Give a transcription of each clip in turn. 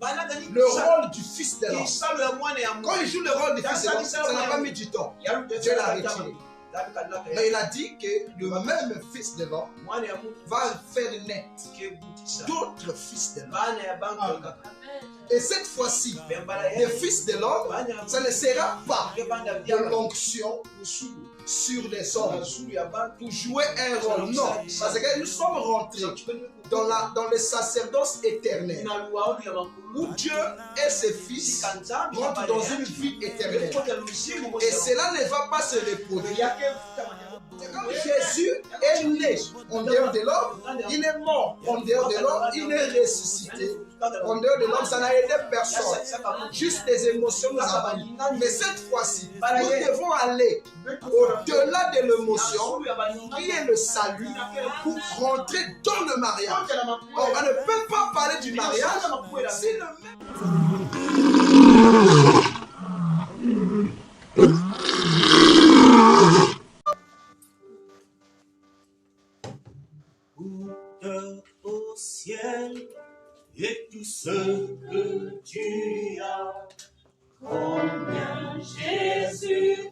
le rôle du fils de l'homme. Quand il joue le rôle du fils de l'homme, ça n'a pas mis du temps. Dieu l'a retiré. Mais il a dit que le même fils de l'homme va faire naître d'autres fils de l'homme. Et cette fois-ci, le fils de l'homme, ça ne sera pas de l'onction sur les hommes pour jouer un rôle. Non, parce que nous sommes rentrés dans le sacerdoce éternel où Dieu et ses fils rentrent dans une vie éternelle. Et cela ne va pas se reproduire. C'est comme Jésus est né en dehors de l'homme, il est mort en dehors de l'homme, il est ressuscité en dehors de l'homme, ça n'a aidé personne. Juste des émotions nous avons eu. Mais cette fois-ci, nous devons aller au-delà de l'émotion, qui est le salut, pour rentrer dans le mariage. On ne peut pas parler du mariage si le au ciel et tout ce que tu as. Combien Jésus-Christ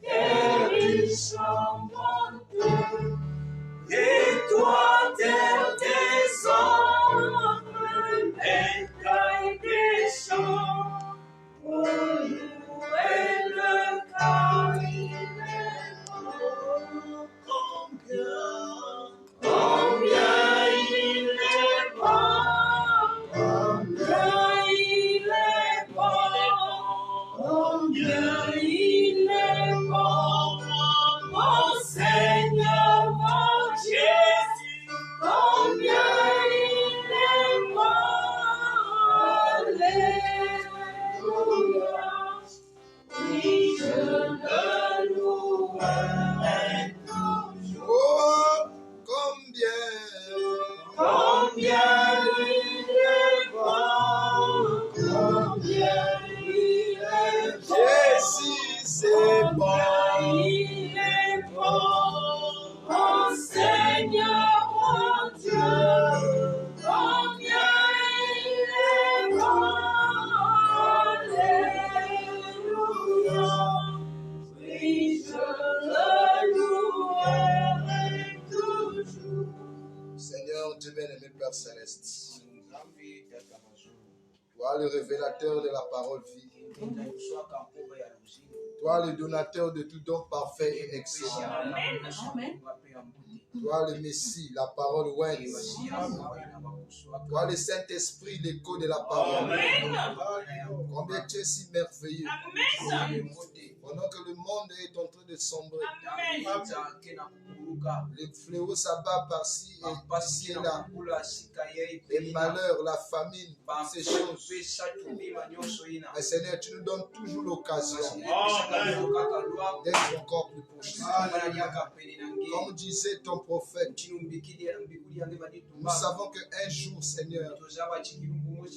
est riche en bonté, et toi terre des hommes, écailles des champs, pour louer le car il est bon. Combien il est bon, combien il est bon, combien il est bon, mon Seigneur, mon Jésus, combien il est bon, alléluia, oui, je le louerai toujours. Oh, combien il est bon, combien il est bon, Jésus c'est bon. combien il est bon, mon Seigneur, mon Dieu, combien il est bon, alléluia, oui, je le louerai toujours. Seigneur, Dieu bien-aimé, Père Céleste, toi le révélateur de la parole vie, toi le donateur de tout don parfait et excellent, toi le Messie, la parole ouest, toi le Saint-Esprit, l'écho de la parole. Combien tu es si merveilleux. Pendant que le monde est en train de sombrer, les fléaux s'abattent par-ci et là, les malheurs, la famine, ces choses. Mais Seigneur, tu nous donnes toujours l'occasion d'être encore plus proches. Comme disait ton prophète, nous savons qu'un jour, Seigneur,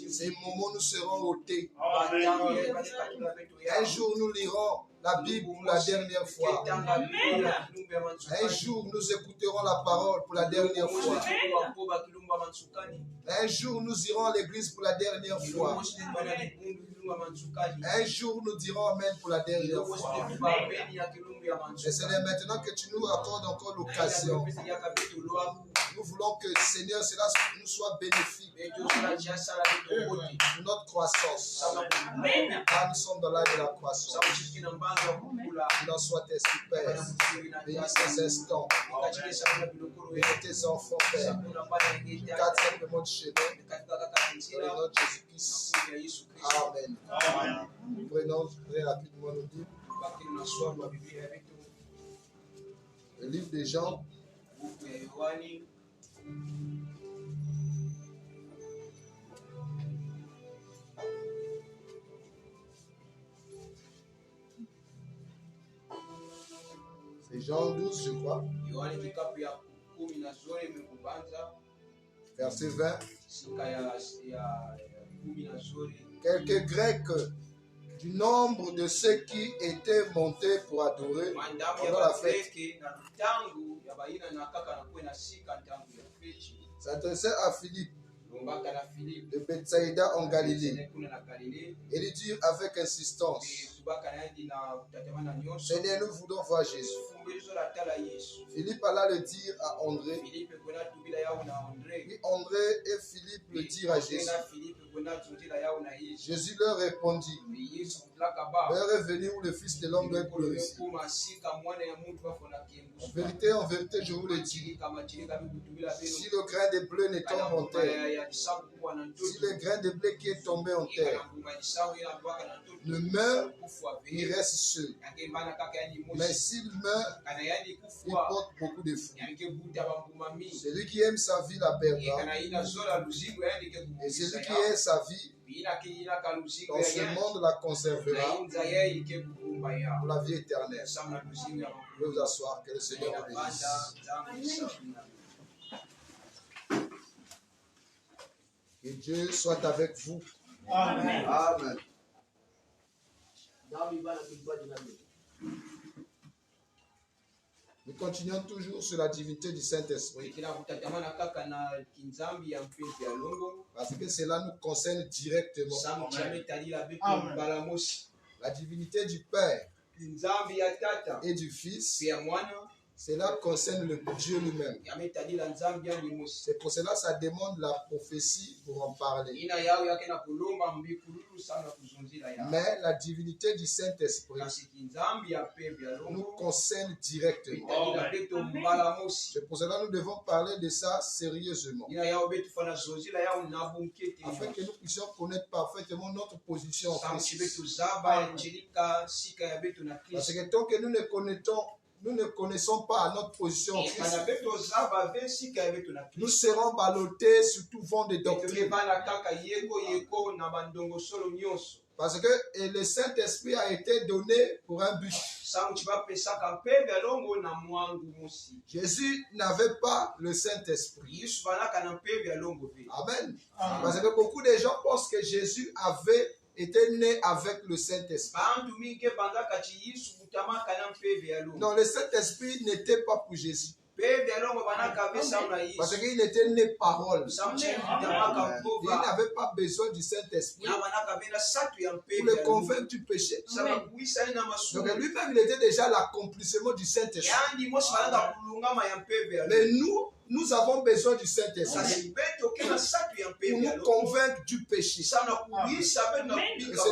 ces moments nous seront ôtés. Un jour, nous lirons la Bible pour la dernière fois. Un jour, nous écouterons la parole pour la dernière fois. Un jour, nous irons à l'église pour la dernière fois. Un jour, nous dirons Amen pour la dernière fois. Et c'est maintenant que tu nous accordes encore l'occasion. Nous voulons que, Seigneur, cela nous soit bénéfique pour notre croissance. Car nous sommes dans l'âge de la croissance. Qu'il en soit ainsi, Père. Bénis ces instants. Bénis tes enfants, Père. Garde simplement de chemin. Dans le nom de Jésus-Christ. Amen. Nous prenons très rapidement nos Bibles. Le livre des Jean. C'est Jean 12, je crois. Verset 20. Quelques Grecs du nombre de ceux qui étaient montés pour adorer pendant la fête s'adressaient à Philippe de Bethsaïda en Galilée. Et lui dire avec insistance, Seigneur, nous voulons voir Jésus. Philippe alla le dire à André. Puis André et Philippe le dirent à Jésus. Jésus leur répondit, l'heure est venue où le Fils de l'homme doit être glorifié. En vérité, je vous le dis, si le grain de blé ne tombe en terre, si le grain de blé qui est tombé en terre ne meurt, il reste seul. Mais s'il meurt, il porte beaucoup de fruits. Celui qui aime sa vie la perdra. Et celui qui aime sa vie dans ce monde la conservera pour la vie éternelle. Je vais vous asseoir, que le Seigneur vous bénisse. Que Dieu soit avec vous. Amen. Amen. Nous continuons toujours sur la divinité du Saint-Esprit. Parce que cela nous concerne directement. Amen. La divinité du Père et du Fils, cela concerne le Dieu lui-même. C'est pour cela que ça demande la prophétie pour en parler. Mais la divinité du Saint-Esprit nous concerne directement. C'est pour cela que nous devons parler de ça sérieusement. Afin que nous puissions connaître parfaitement notre position en Christ. Parce que tant que nous ne connaissons pas notre position en Christ, nous serons ballottés sur tout vent de doctrine. Parce que le Saint-Esprit a été donné pour un but. Jésus n'avait pas le Saint-Esprit. Amen. Parce que beaucoup de gens pensent que Jésus avait été né avec le Saint-Esprit. Non, le Saint-Esprit n'était pas pour Jésus. Parce qu'il était né parole. Il n'avait pas besoin du Saint-Esprit pour le convaincre du péché. Donc lui-même, il était déjà l'accomplissement du Saint-Esprit. Mais nous avons besoin du Saint-Esprit pour nous convaincre du péché. Et c'est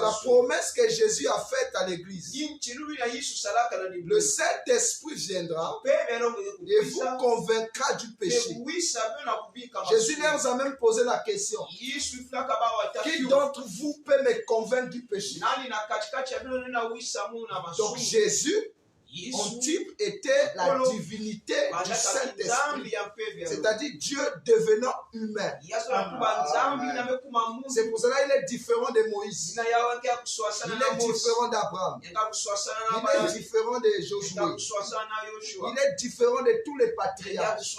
la promesse que Jésus a faite à l'Église. Le Saint-Esprit viendra et vous convaincra du péché. Jésus leur a même posé la question: qui d'entre vous peut me convaincre du péché? Donc Jésus, en type, était la divinité du Saint-Esprit, c'est-à-dire Dieu devenant humain. C'est pour cela qu'il est différent de Moïse, il est différent d'Abraham, il est différent de Josué, il est différent de tous les patriarches,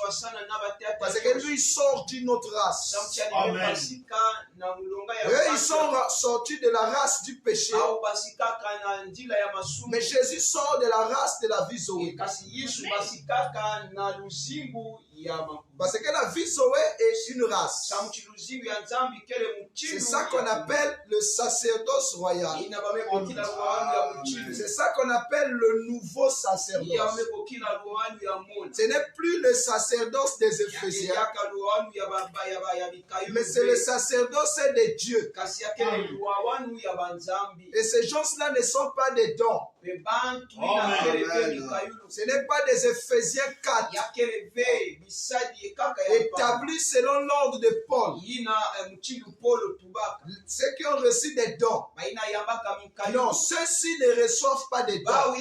parce que lui il sort d'une autre race. Amen. Eux, ils sont sortis de la race du péché, mais Jésus sort de la race de la vie Zoé. Parce que la vie Zoé est une race. C'est ça qu'on appelle le sacerdoce royal. C'est ça qu'on appelle le nouveau sacerdoce. Ce n'est plus le sacerdoce des Éphésiens, mais c'est le sacerdoce de Dieu. Et ces gens-là ne sont pas des dons. Ce n'est pas des Éphésiens 4 établis selon l'ordre de Paul. Ceux qui ont reçu des dons, non, ceux-ci ne reçoivent pas des dons,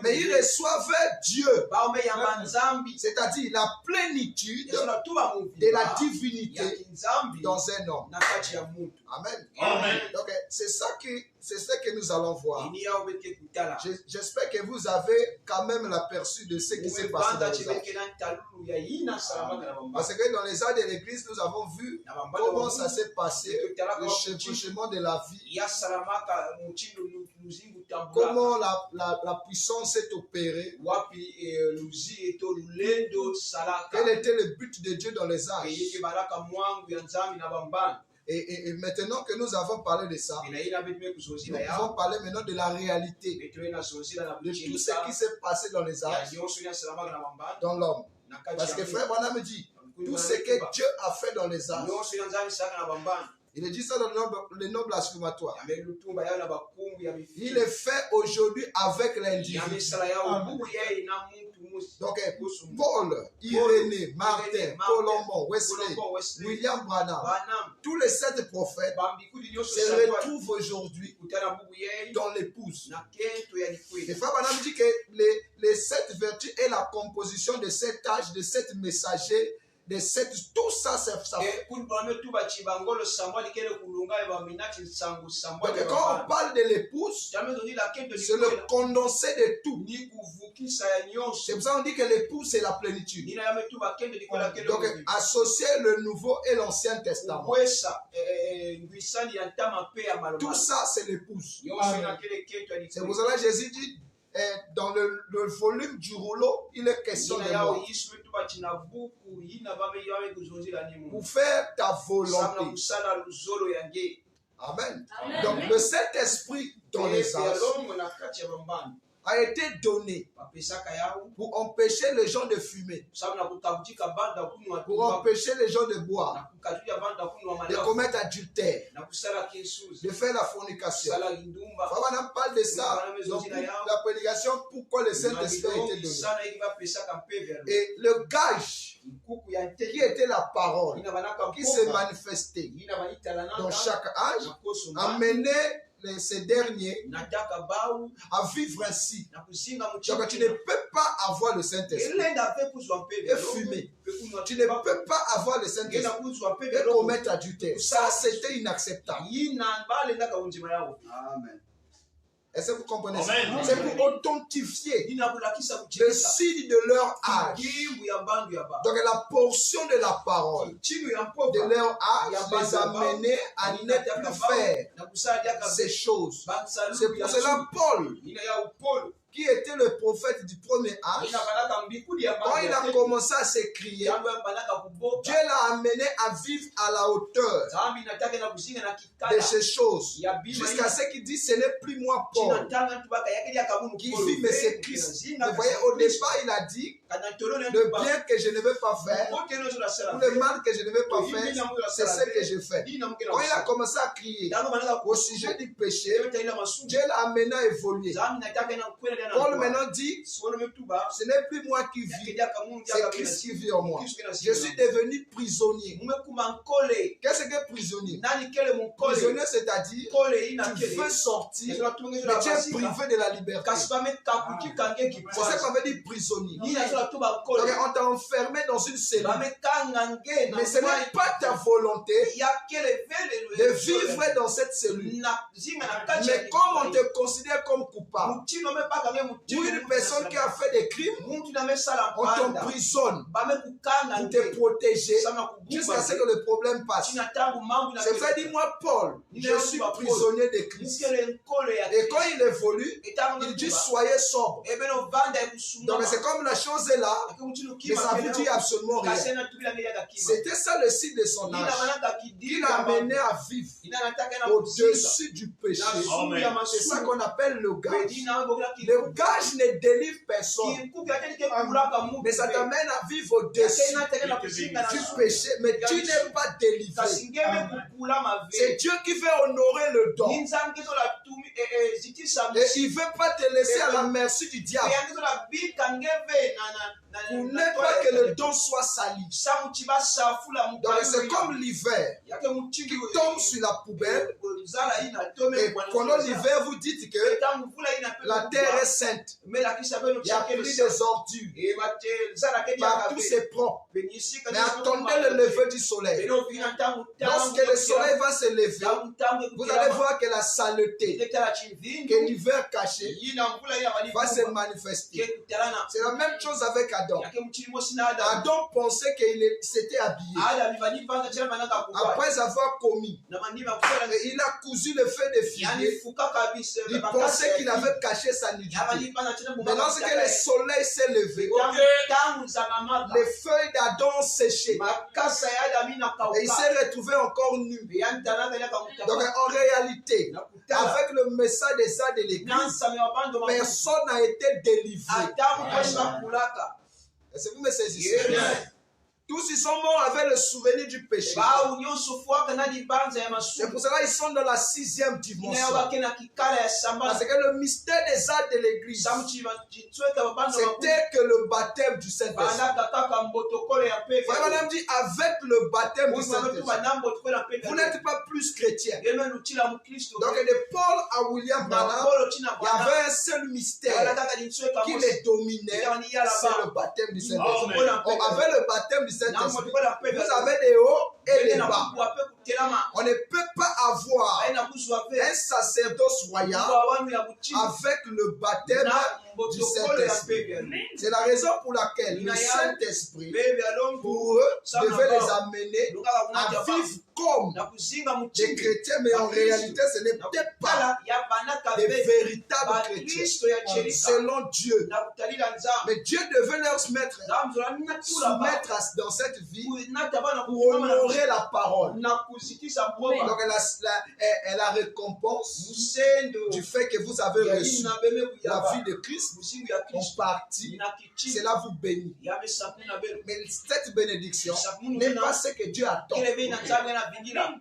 mais ils reçoivent Dieu, c'est-à-dire la plénitude de la divinité dans un homme. Amen. Amen. Donc c'est ce que nous allons voir. J'espère que vous avez quand même l'aperçu de ce qui s'est passé dans les âges. Parce que dans les âges de l'Église, nous avons vu comment ça s'est passé, le chevauchement de la vie. comment la puissance est opérée. Quel était le but de Dieu dans les âges. Et maintenant que nous avons parlé de ça, nous pouvons parler maintenant de la réalité, de tout ce qui s'est passé dans les âges, dans l'homme. Parce que frère Branham me dit, tout ce que Dieu a fait dans les âges, il dit ça dans le nom blasphématoire. Il est fait aujourd'hui avec l'individu. Donc, Paul, Irénée, Martin, Colombo, Wesley, William Branham, tous les 7 prophètes se retrouvent aujourd'hui dans l'épouse. Et frère Branham dit que les 7 vertus et la composition de 7 âges, de 7 messagers, de 7, tout ça, c'est ça. Donc, quand on parle de l'épouse, c'est le condensé de tout. C'est pour ça qu'on dit que l'épouse, c'est la plénitude. Donc, associer le Nouveau et l'Ancien Testament. Tout ça, c'est l'épouse. C'est pour cela que Jésus dit, dans le volume du rouleau, il est question de moi. Pour faire ta volonté. Amen. Donc le Saint-Esprit dans les âges a été donné pour empêcher les gens de fumer, pour empêcher les gens de boire, de commettre adultère, de faire la fornication. On parle de ça dans la prédication, pourquoi le Saint-Esprit a été donné. Et le gage qui était la parole, qui s'est manifestée dans chaque âge, a mené ces derniers à vivre ainsi. Donc tu ne peux pas avoir le Saint-Esprit et fumer. Tu ne peux pas avoir le Saint-Esprit et commettre adultère. Ça, c'était inacceptable. Amen. Est-ce que vous comprenez ça? C'est pour authentifier le signe de leur âge. Donc la portion de la parole de leur âge les a menés à ne plus faire ces choses. C'est pour cela Paul, qui était le prophète du premier âge, quand il a commencé à s'écrier, Dieu l'a amené à vivre à la hauteur de ces choses. Jusqu'à ce qu'il dit, ce n'est plus moi, Paul, qui vit, mais c'est Christ. Vous voyez, au départ, il a dit, le bien que je ne veux pas faire, ou le mal que je ne veux pas faire, c'est ce que je fais. Quand il a commencé à crier au sujet du péché, Dieu l'a amené à évoluer. Paul maintenant dit, ce n'est plus moi qui vis, c'est Christ qui vit en moi. Je suis devenu prisonnier. Qu'est-ce que prisonnier? Prisonnier, c'est-à-dire, tu veux sortir, mais tu es privé de la liberté. C'est ça qu'on veut dire prisonnier. Donc, on t'a enfermé dans une cellule. Mais ce n'est pas ta volonté de vivre dans cette cellule. Mais comme on te considère comme coupable, ou une personne qui a fait des crimes, on t'emprisonne pour te protéger jusqu'à ce que le problème passe. C'est pour ça que dis-moi, Paul, je suis prisonnier de Christ. Et quand il évolue, il dit soyez sobre. Donc c'est comme la chose est là, mais ça ne veut dire absolument rien. C'était ça le signe de son âge. Il l'a amené à vivre au-dessus du péché. C'est ça qu'on appelle le gage. Le gage ne délivre personne, mais ça t'amène à vivre au-dessus du péché, mais tu n'es pas délivré. C'est Dieu qui veut honorer le don. Et il ne veut pas te laisser à la merci du diable. Pour ne pas que le don soit sali. Donc c'est comme l'hiver qui tombe sur la poubelle. Et pendant l'hiver, vous dites que la terre est sainte. Il n'y a plus de ordures. Partout c'est propre. Mais attendez le lever du soleil. Lorsque le soleil va se lever, vous allez voir que la saleté, que l'hiver caché, va se manifester. C'est la même chose avec Adam. Adam pensait qu'il s'était habillé après avoir commis Et il a cousu le feu de figuier. Il pensait qu'il avait caché sa nudité. Mais lorsque le soleil s'est levé, les feuilles d'Adam séchaient. Et il s'est retrouvé encore nu. Donc en réalité, avec le message des âmes de l'église, personne n'a été délivré. Est-ce que vous me saisissez? Tous ils sont morts avec le souvenir du péché. C'est pour cela qu'ils sont dans la 6e dimension. Parce que le mystère des arts de l'église, c'était que le baptême du Saint-Esprit. Madame dit, avec le baptême du Saint-Esprit, vous n'êtes pas plus chrétien. Donc de Paul à William Branham, il y avait un seul mystère qui les dominait, c'est le baptême du Saint-Esprit. Avec le baptême du Saint-Esprit, vous avez des hauts et des bas. On ne peut pas avoir un sacerdoce royal avec le baptême du Saint-Esprit. C'est la raison pour laquelle le Saint-Esprit, pour eux, devait les amener à vivre comme des chrétiens, mais en réalité, ce n'était pas des véritables chrétiens, selon Dieu. Mais Dieu devait leur soumettre dans cette vie pour honorer la parole. Donc la récompense du fait que vous avez reçu la vie de Christ en partie, cela vous bénit. Mais cette bénédiction n'est pas ce que Dieu attend.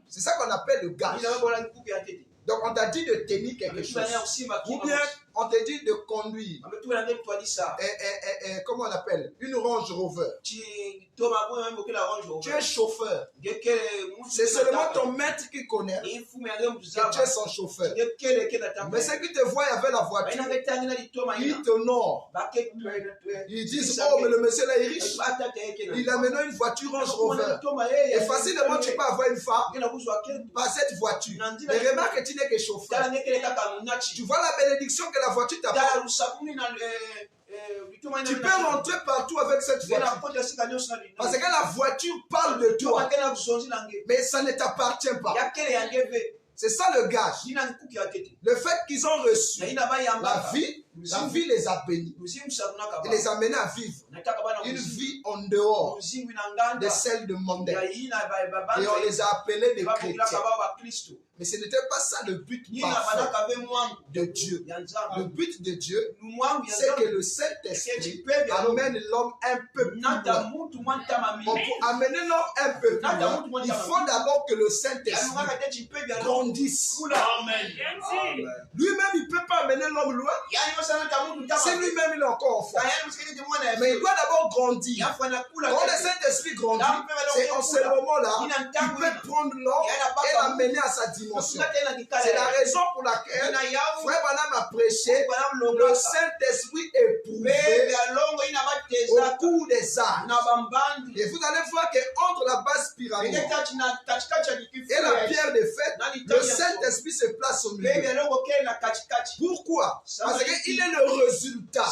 C'est ça qu'on appelle le gage. Donc on t'a dit de tenir quelque chose. Ou bien on t'a dit de conduire. Comment on appelle? Une Range Rover. Tu es chauffeur. C'est seulement ton maître qui connaît que tu es son chauffeur. Mais ceux qui te voient avec la voiture, ils t'honorent. Ils disent, oh mais le monsieur là est riche. Il a maintenant une voiture Range Rover. Et facilement tu peux avoir une femme par cette voiture. Mais remarque que tu n'es que chauffeur. Tu vois la bénédiction que la voiture t'apporte. Tu peux rentrer partout avec cette voiture. Parce que la voiture parle de toi. Mais ça ne t'appartient pas. C'est ça le gage. Le fait qu'ils ont reçu la vie les a bénis. Et les a menés à vivre une vie en dehors de celle de mondaine. Et on les a appelés des chrétiens. Mais ce n'était pas ça le but parfait de Dieu. Le but de Dieu, c'est que le Saint-Esprit amène l'homme un peu plus loin. Pour amener l'homme un peu plus loin, il faut d'abord que le Saint-Esprit grandisse. Lui-même, il ne peut pas amener l'homme loin. Si lui-même, il est encore enfant. Mais il doit d'abord grandir. Quand le Saint-Esprit grandit, c'est en ce moment-là qu'il peut prendre l'homme et l'amener à sa dimension. C'est la raison pour laquelle Frère Branham a prêché le Saint-Esprit éprouvé au cours des âges. Et vous allez voir qu'entre la base pyramide et la pierre de fête, le Saint-Esprit se place au milieu. Pourquoi? Parce qu'il est le résultat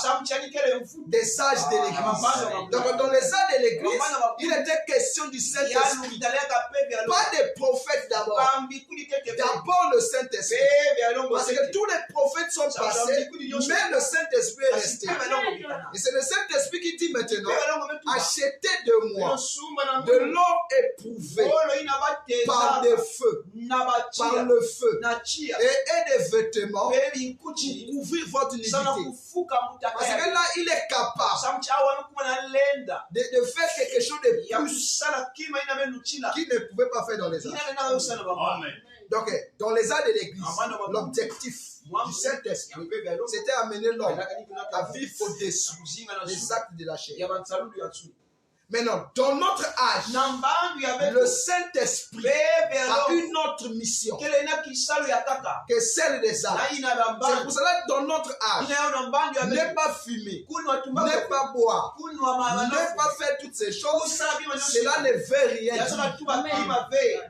des sages de l'Église. Donc dans les âges de l'Église, il était question du Saint-Esprit. Pas des prophètes d'abord. D'abord le Saint-Esprit. Parce que tous les prophètes sont passés, mais le Saint-Esprit est resté. Et c'est le Saint-Esprit qui dit maintenant, achetez de moi de l'or éprouvé par des feux, par le feu, et des vêtements pour couvrir votre nudité. Parce que là, il est capable de faire quelque chose de plus qu'il ne pouvait pas faire dans les âges. Donc, dans les âges de l'Église, l'objectif du Saint-Esprit, c'était amener l'homme à vivre au-dessus des actes de la chair. Maintenant, dans notre âge, le Saint-Esprit a une autre mission que celle des âges. C'est pour cela que dans notre âge, ne pas fumer, ne pas boire, ne pas faire toutes ces choses, cela ne veut rien dire.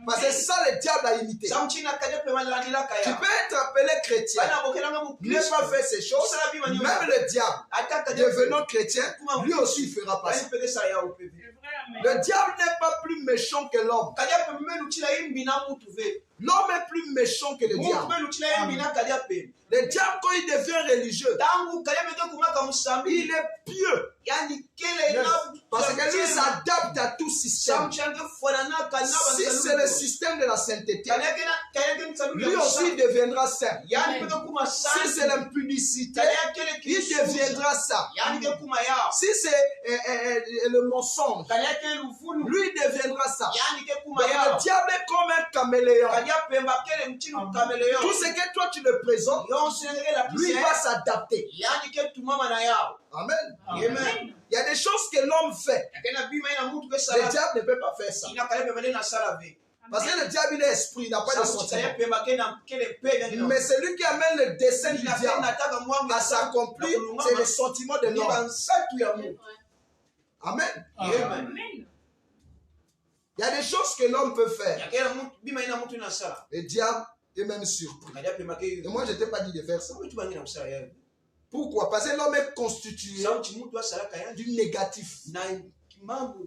Parce que ça, le diable a imité. Tu peux être appelé chrétien, ne pas faire ces choses. Même le diable, devenant chrétien, lui aussi il fera pas ça. Le diable n'est pas plus méchant que l'homme. L'homme est plus méchant que le diable. Le diable, quand il devient religieux, il est pieux. Parce que lui s'adapte à tout système. Si c'est le système de la sainteté, lui aussi deviendra saint. Si c'est l'impudicité, il deviendra ça. Si c'est le mensonge, lui deviendra ça. Donc, le diable est comme un caméléon. Tout ce que toi tu le présentes, lui va s'adapter. Amen. Amen. Il y a des choses que l'homme fait. Le diable ne peut pas faire ça. Parce que le diable, il est esprit, il n'a pas de sentiment. Mais celui qui amène le dessein du diable à s'accomplir, c'est le sentiment de l'homme. Amen. Amen. Il y a des choses que l'homme peut faire. Le diable est même surpris. Et moi, je ne t'ai pas dit de faire ça. Pourquoi? Parce que l'homme est constitué du négatif.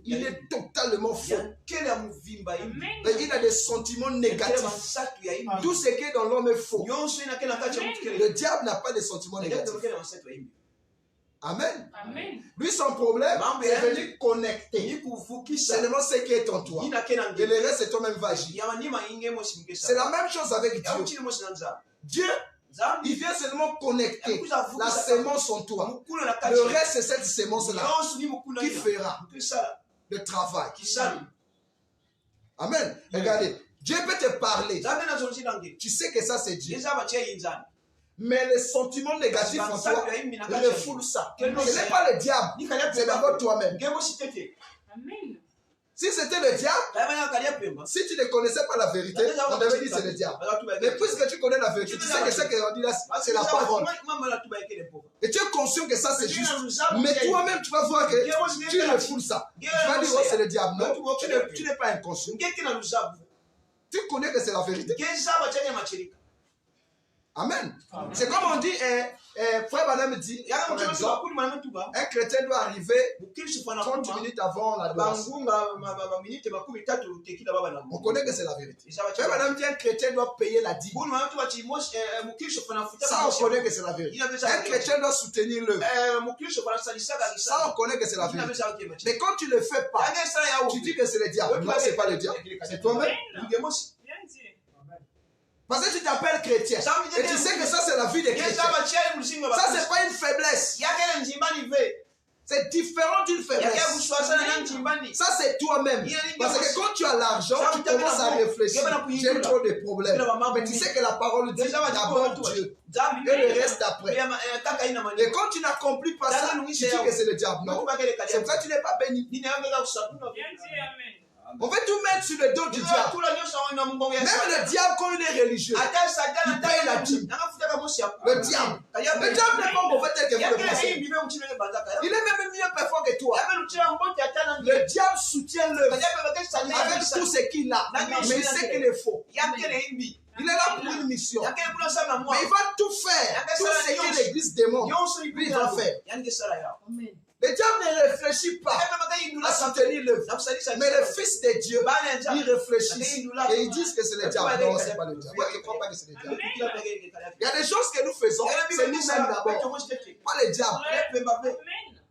Il est totalement faux. Il a des sentiments négatifs. Tout ce qui est dans l'homme est faux. Le diable n'a pas de sentiments négatifs. Amen. Amen. Lui, son problème, c'est venir connecter seulement ce qui est en toi. Et le reste, c'est toi-même va agir. C'est la même chose avec Dieu. Dieu, il vient seulement connecter la sémence en toi. Le reste, c'est cette sémence-là qui fera le travail. Amen. Regardez, Dieu peut te parler. Tu sais que ça, c'est Dieu. Mais les sentiments négatifs en toi refoulent ça. Ce n'est pas le diable, c'est d'abord toi-même. Si c'était le diable, si tu ne connaissais pas la vérité, on devait dire c'est le diable. Mais puisque tu connais la vérité, tu sais que ce qu'on dit là, c'est la parole. Et tu es conscient que ça c'est juste. Mais toi-même, tu vas voir que tu refoules ça. Tu vas dire, oh, c'est le diable. Non, tu n'es pas inconscient. Tu connais que c'est la vérité. Amen. C'est comme on dit, Frère Banam dit, par exemple, un chrétien doit arriver 30 minutes avant l'adoration. On connaît que c'est la vérité. Frère Banam dit, un chrétien doit payer la dîme. Ça, on connaît que c'est la vérité. Un chrétien doit soutenir l'œuvre. Ça, on connaît que c'est la vérité. Mais quand tu ne le fais pas, tu dis que c'est le diable. Non, ce n'est pas le diable. C'est toi-même. Parce que tu t'appelles chrétien. Et tu sais que ça, c'est la vie des chrétiens. Ça, c'est pas une faiblesse. C'est différent d'une faiblesse. Ça, c'est toi-même. Parce que quand tu as l'argent, tu commences à réfléchir. J'ai trop de problèmes. Mais tu sais que la parole dit d'abord Dieu. Et le reste après. Et quand tu n'accomplis pas ça, tu dis que c'est le diable. Non. C'est pour ça que tu n'es pas béni. On veut tout mettre sur le dos du diable. Même le diable, quand il est religieux, il paye la dîme. Le diable. Le diable n'est pas mauvais tel que vous le pensez. Il est même mieux performant que toi. Le diable soutient l'œuvre avec tout ce qu'il a. Mais il sait qu'il est faux. Il est là pour une mission. Mais il va tout faire. Tout ce que l'église demande, lui, il va faire. Le diable ne réfléchit pas à soutenir l'œuvre. Mais le Fils de Dieu, il réfléchit. Et ils disent que c'est le diable. Non, ce n'est pas le diable. Moi, je ne crois pas que c'est le diable. Il y a des choses que nous faisons, c'est nous-mêmes d'abord. Pas le diable.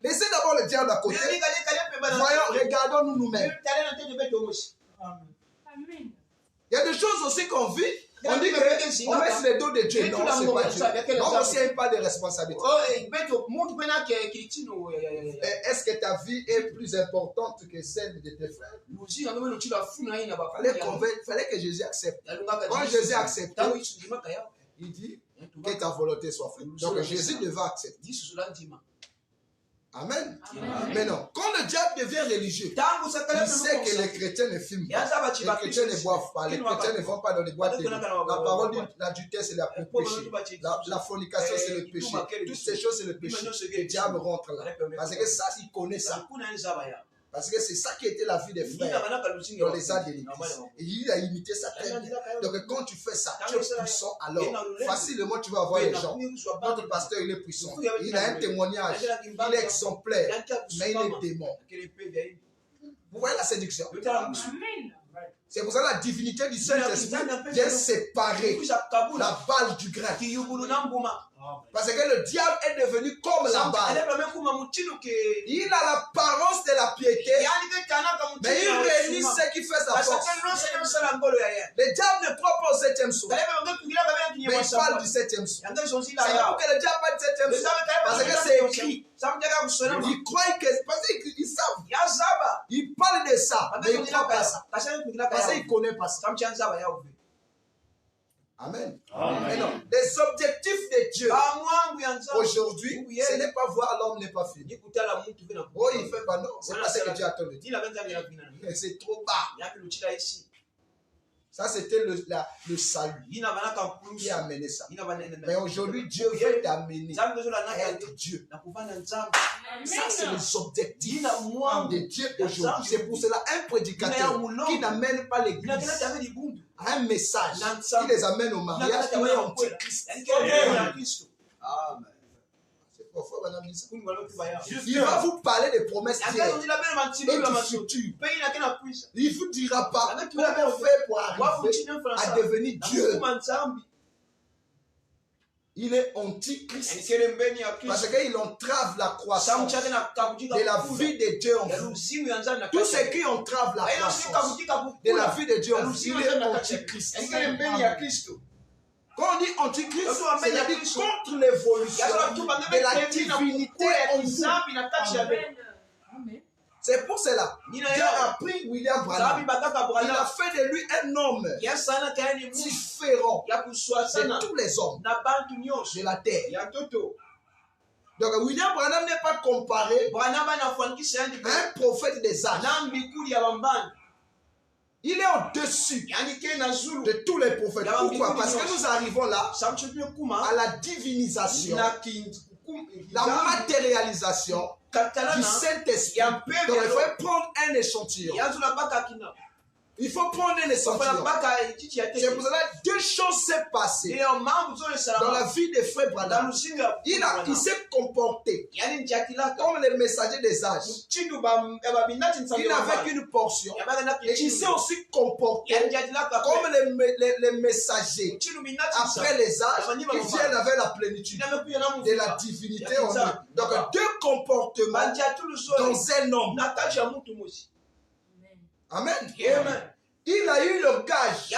Laissez d'abord le diable à côté. Voyons, regardons-nous nous-mêmes. Il y a des choses aussi qu'on vit. On dit qu'on met sur le dos de Dieu. Non, c'est pas Dieu. Donc, aussi, il n'y a pas de responsabilité. Est-ce que ta vie est plus importante que celle de tes frères? Il fallait que Jésus accepte. Quand Jésus accepte, il dit que ta volonté soit faite. Donc, Jésus devait accepter. Amen. Mais non, quand le diable devient religieux, il sait que les chrétiens ne fument pas, les chrétiens ne boivent pas, les chrétiens ne vont pas dans les boîtes. La parole dit l'adultère c'est le péché, la fornication c'est le péché, toutes ces choses c'est le péché. Le diable rentre là. Parce que ça, il connaît ça. Parce que c'est ça qui était la vie des frères dans les âges de l'église. Et il a imité ça très bien. Donc quand tu fais ça, tu es puissant, alors facilement tu vas avoir les gens. Notre pasteur, il est puissant. Il a un témoignage. Il est exemplaire. Mais il est démon. Vous voyez la séduction? Amen. C'est pour ça que la divinité du Saint-Esprit vient séparer la balle du grain. Parce que le diable est devenu comme la balle. Il a l'apparence de la piété, mais il réunit ce qui fait sa force. Le diable ne croit pas au 7e sceau, mais il parle du 7e sceau. C'est pour que le diable parle du 7e sceau, parce que c'est écrit. Ils croient que, parce qu'ils savent. Ils parlent de ça, mais ils ne croient pas ça. Parce qu'ils ne connaissent pas ça. Amen. Mais non, les objectifs de Dieu aujourd'hui, ce n'est pas voir l'homme n'est pas fini. Oh, il fait pas non, c'est pas ce que Dieu attend de dire. C'est trop bas. Ça, c'était le salut qui a amené ça. Mais aujourd'hui, Dieu veut t'amener à être Dieu. Ça, c'est les objectifs de Dieu aujourd'hui. C'est pour cela un prédicateur qui n'amène pas l'église à un message qui les amène au mariage, il est antichrist. Amen. C'est parfois, madame Lisa. Il va vous parler des promesses d'hier et du futur. Il ne vous dira pas comment faire pour arriver à devenir Dieu. Il est antichrist parce qu'il entrave la croissance de la vie de Dieu en vous. Tout ce qui entrave la croissance de la vie de Dieu en vous, il est antichrist. Quand on dit antichrist, c'est-à-dire contre l'évolution de la divinité en vous. C'est pour cela Dieu a pris William Branham. Il a fait de lui un homme différent de tous les hommes de la terre. Donc William Branham n'est pas comparé à un prophète des âges. Il est au-dessus de tous les prophètes. Pourquoi? Parce que nous arrivons là à la divinisation, la matérialisation du Saint-Esprit. Donc il faut prendre un échantillon. Il faut prendre un échantillon. C'est pour cela que deux choses s'est passées dans la vie de frère Branham. Il s'est comporté comme les messagers des âges. Il n'avait qu'une portion. Et il s'est aussi comporté comme les messagers après les âges qui viennent avec la plénitude de la divinité en eux. Donc deux comportements dans un homme. Amen. Il a eu le gage. Il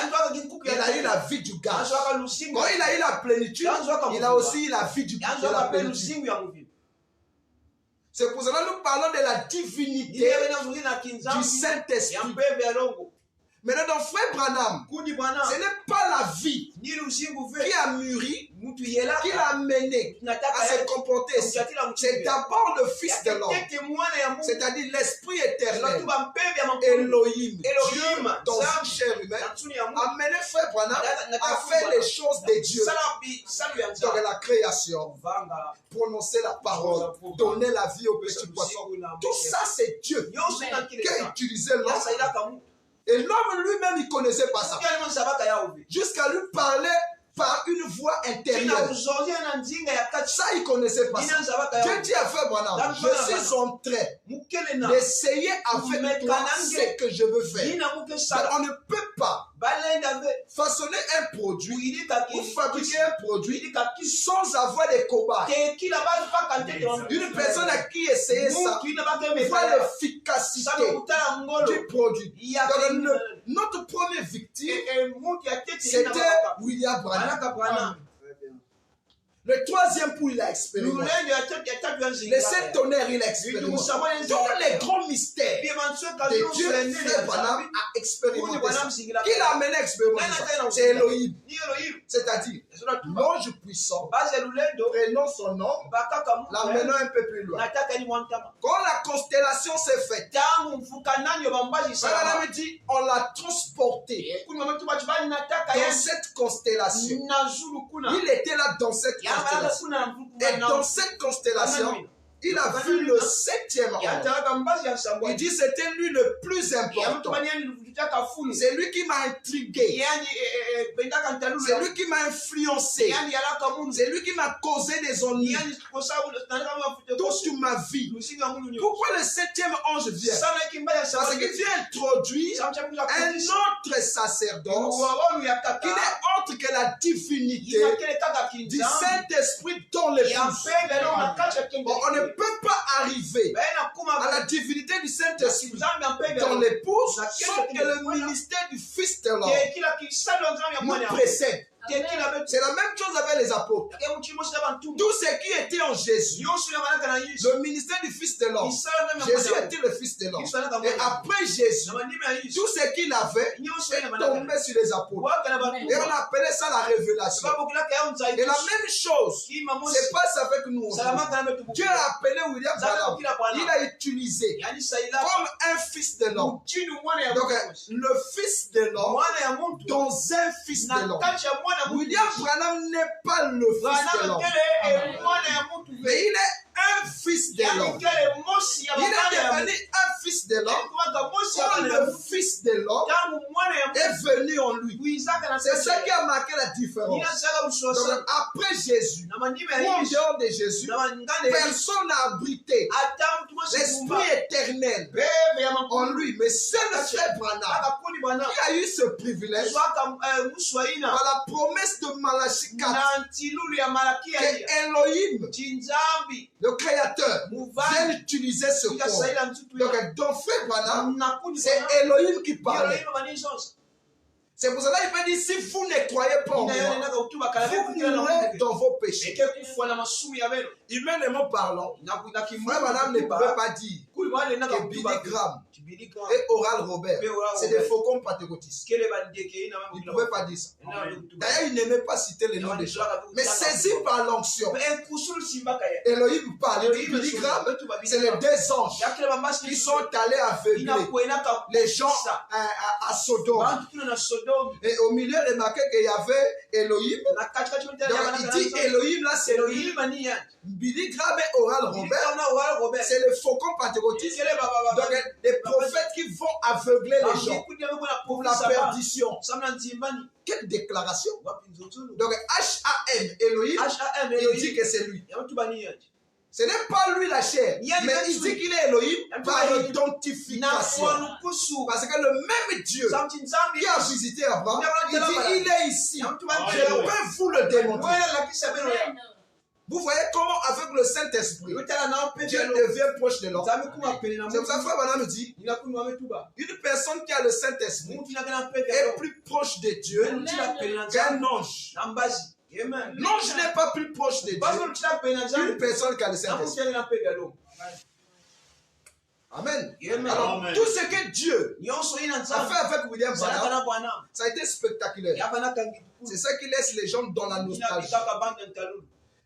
a eu la vie du gage. Quand il a eu la plénitude, il a aussi eu la vie de la plénitude. C'est pour cela que nous parlons de la divinité du Saint-Esprit. Maintenant, dans frère Branham, ce n'est pas la vie qui a mûri, qui l'a amené à se comporter. C'est d'abord le Fils de l'homme, c'est-à-dire l'Esprit éternel, Elohim, Dieu dans une chair humaine, amené frère Branham à faire les choses de Dieu. Donc la création, prononcer la parole, donner la vie aux petits poissons, tout ça c'est Dieu qui a utilisé l'homme. Et l'homme lui-même, il ne connaissait pas ça. Jusqu'à lui parler par une voix intérieure. Ça, il ne connaissait pas ça. Dieu dit à frère Branham, je suis en train d'essayer avec toi ce que je veux faire. Mais on ne peut pas façonner un produit ou fabriquer un produit sans avoir des cobayes. Une personne à qui essayer ça voit l'efficacité du produit. Donc, notre première victime, c'était William Branham. Le troisième coup, il a expérimenté. Les sept tonnerres, il a expérimenté. Tous les grands mystères de Dieu, frère Branham a expérimenté ça. Qui l'a amené à expérimenter ça? C'est Elohim. C'est-à-dire, l'ange puissant, prenant son nom, l'amenant un peu plus loin. Quand la constellation s'est faite, Branham dit, on l'a transporté dans cette constellation. Il était là dans cette constellation. Et dans cette constellation, il a vu le 7e ange. Il dit c'était lui le plus important. C'est lui qui m'a intrigué. C'est lui qui m'a influencé. C'est lui qui m'a causé des ennuis toute ma vie. Pourquoi le 7e ange vient? Parce qu'il vient introduire un autre sacerdoce qui n'est autre que la divinité du Saint-Esprit dans l'épouse. On ne peut pas arriver à la divinité du Saint-Esprit dans l'épouse sans que le ministère du Fils de l'homme nous précède. C'est la même chose avec les apôtres. Tout ce qui était en Jésus, le ministère du Fils de l'homme, Jésus était le Fils de l'homme. Et après Jésus, tout ce qu'il avait est tombé sur les apôtres. Et on appelait ça la révélation. Et la même chose se passe avec nous aujourd'hui. Dieu a appelé William Branham. Il a utilisé comme un Fils de l'homme. Donc le Fils de l'homme dans un Fils de l'homme. William Branham n'est pas le Fils de l'homme, mais il est un Fils de l'homme. Il est devenu un Fils de l'homme quand le Fils de l'homme est venu en lui. C'est ça qui a marqué la différence. Donc, après Jésus, ou en dehors de Jésus, personne n'a abrité l'Esprit éternel en lui. Mais seul le frère Branham qui a eu ce privilège par la promesse de Malachie 4 que Elohim, le Créateur, vient utiliser ce corps. Donc, dans frère Branham, c'est Elohim qui parle. C'est pour cela qu'il peut dire, si vous ne croyez pas en moi, vous mourrez dans vos péchés. Humainement parlant, frère Branham ne pouvait pas dire que Billy Graham et Oral Robert, c'est des faucons pentecôtistes. Il ne pouvait pas dire ça. D'ailleurs, il n'aimait pas citer les noms des gens. Mais saisi par l'onction, Elohim parle. Billy Graham, c'est les deux anges qui sont allés aveugler les gens à Sodome. Et au milieu, remarquez qu'il y avait Elohim. Donc, il dit Elohim, là, c'est Elohim. Billy Graham et Oral Robert, c'est les faucons pentecôtistes. Donc, des prophètes qui vont aveugler les gens pour la perdition. Quelle déclaration! Donc, H-A-M, Elohim, il dit que c'est lui. Ce n'est pas lui la chair, mais il dit qu'il est Elohim par identification. Parce que le même Dieu qui a visité Abraham, il dit il est ici. Je peux vous le démontrer. Vous voyez comment avec le Saint-Esprit, Dieu devient proche de l'homme. C'est pour ça que Frère Branham dit, une personne qui a le Saint-Esprit est plus proche de Dieu qu'un ange. L'ange n'est pas plus proche de Dieu qu'une personne qui a le Saint-Esprit. Amen. Alors, tout ce que Dieu a fait avec William Branham, ça a été spectaculaire. C'est ça qui laisse les gens dans la nostalgie.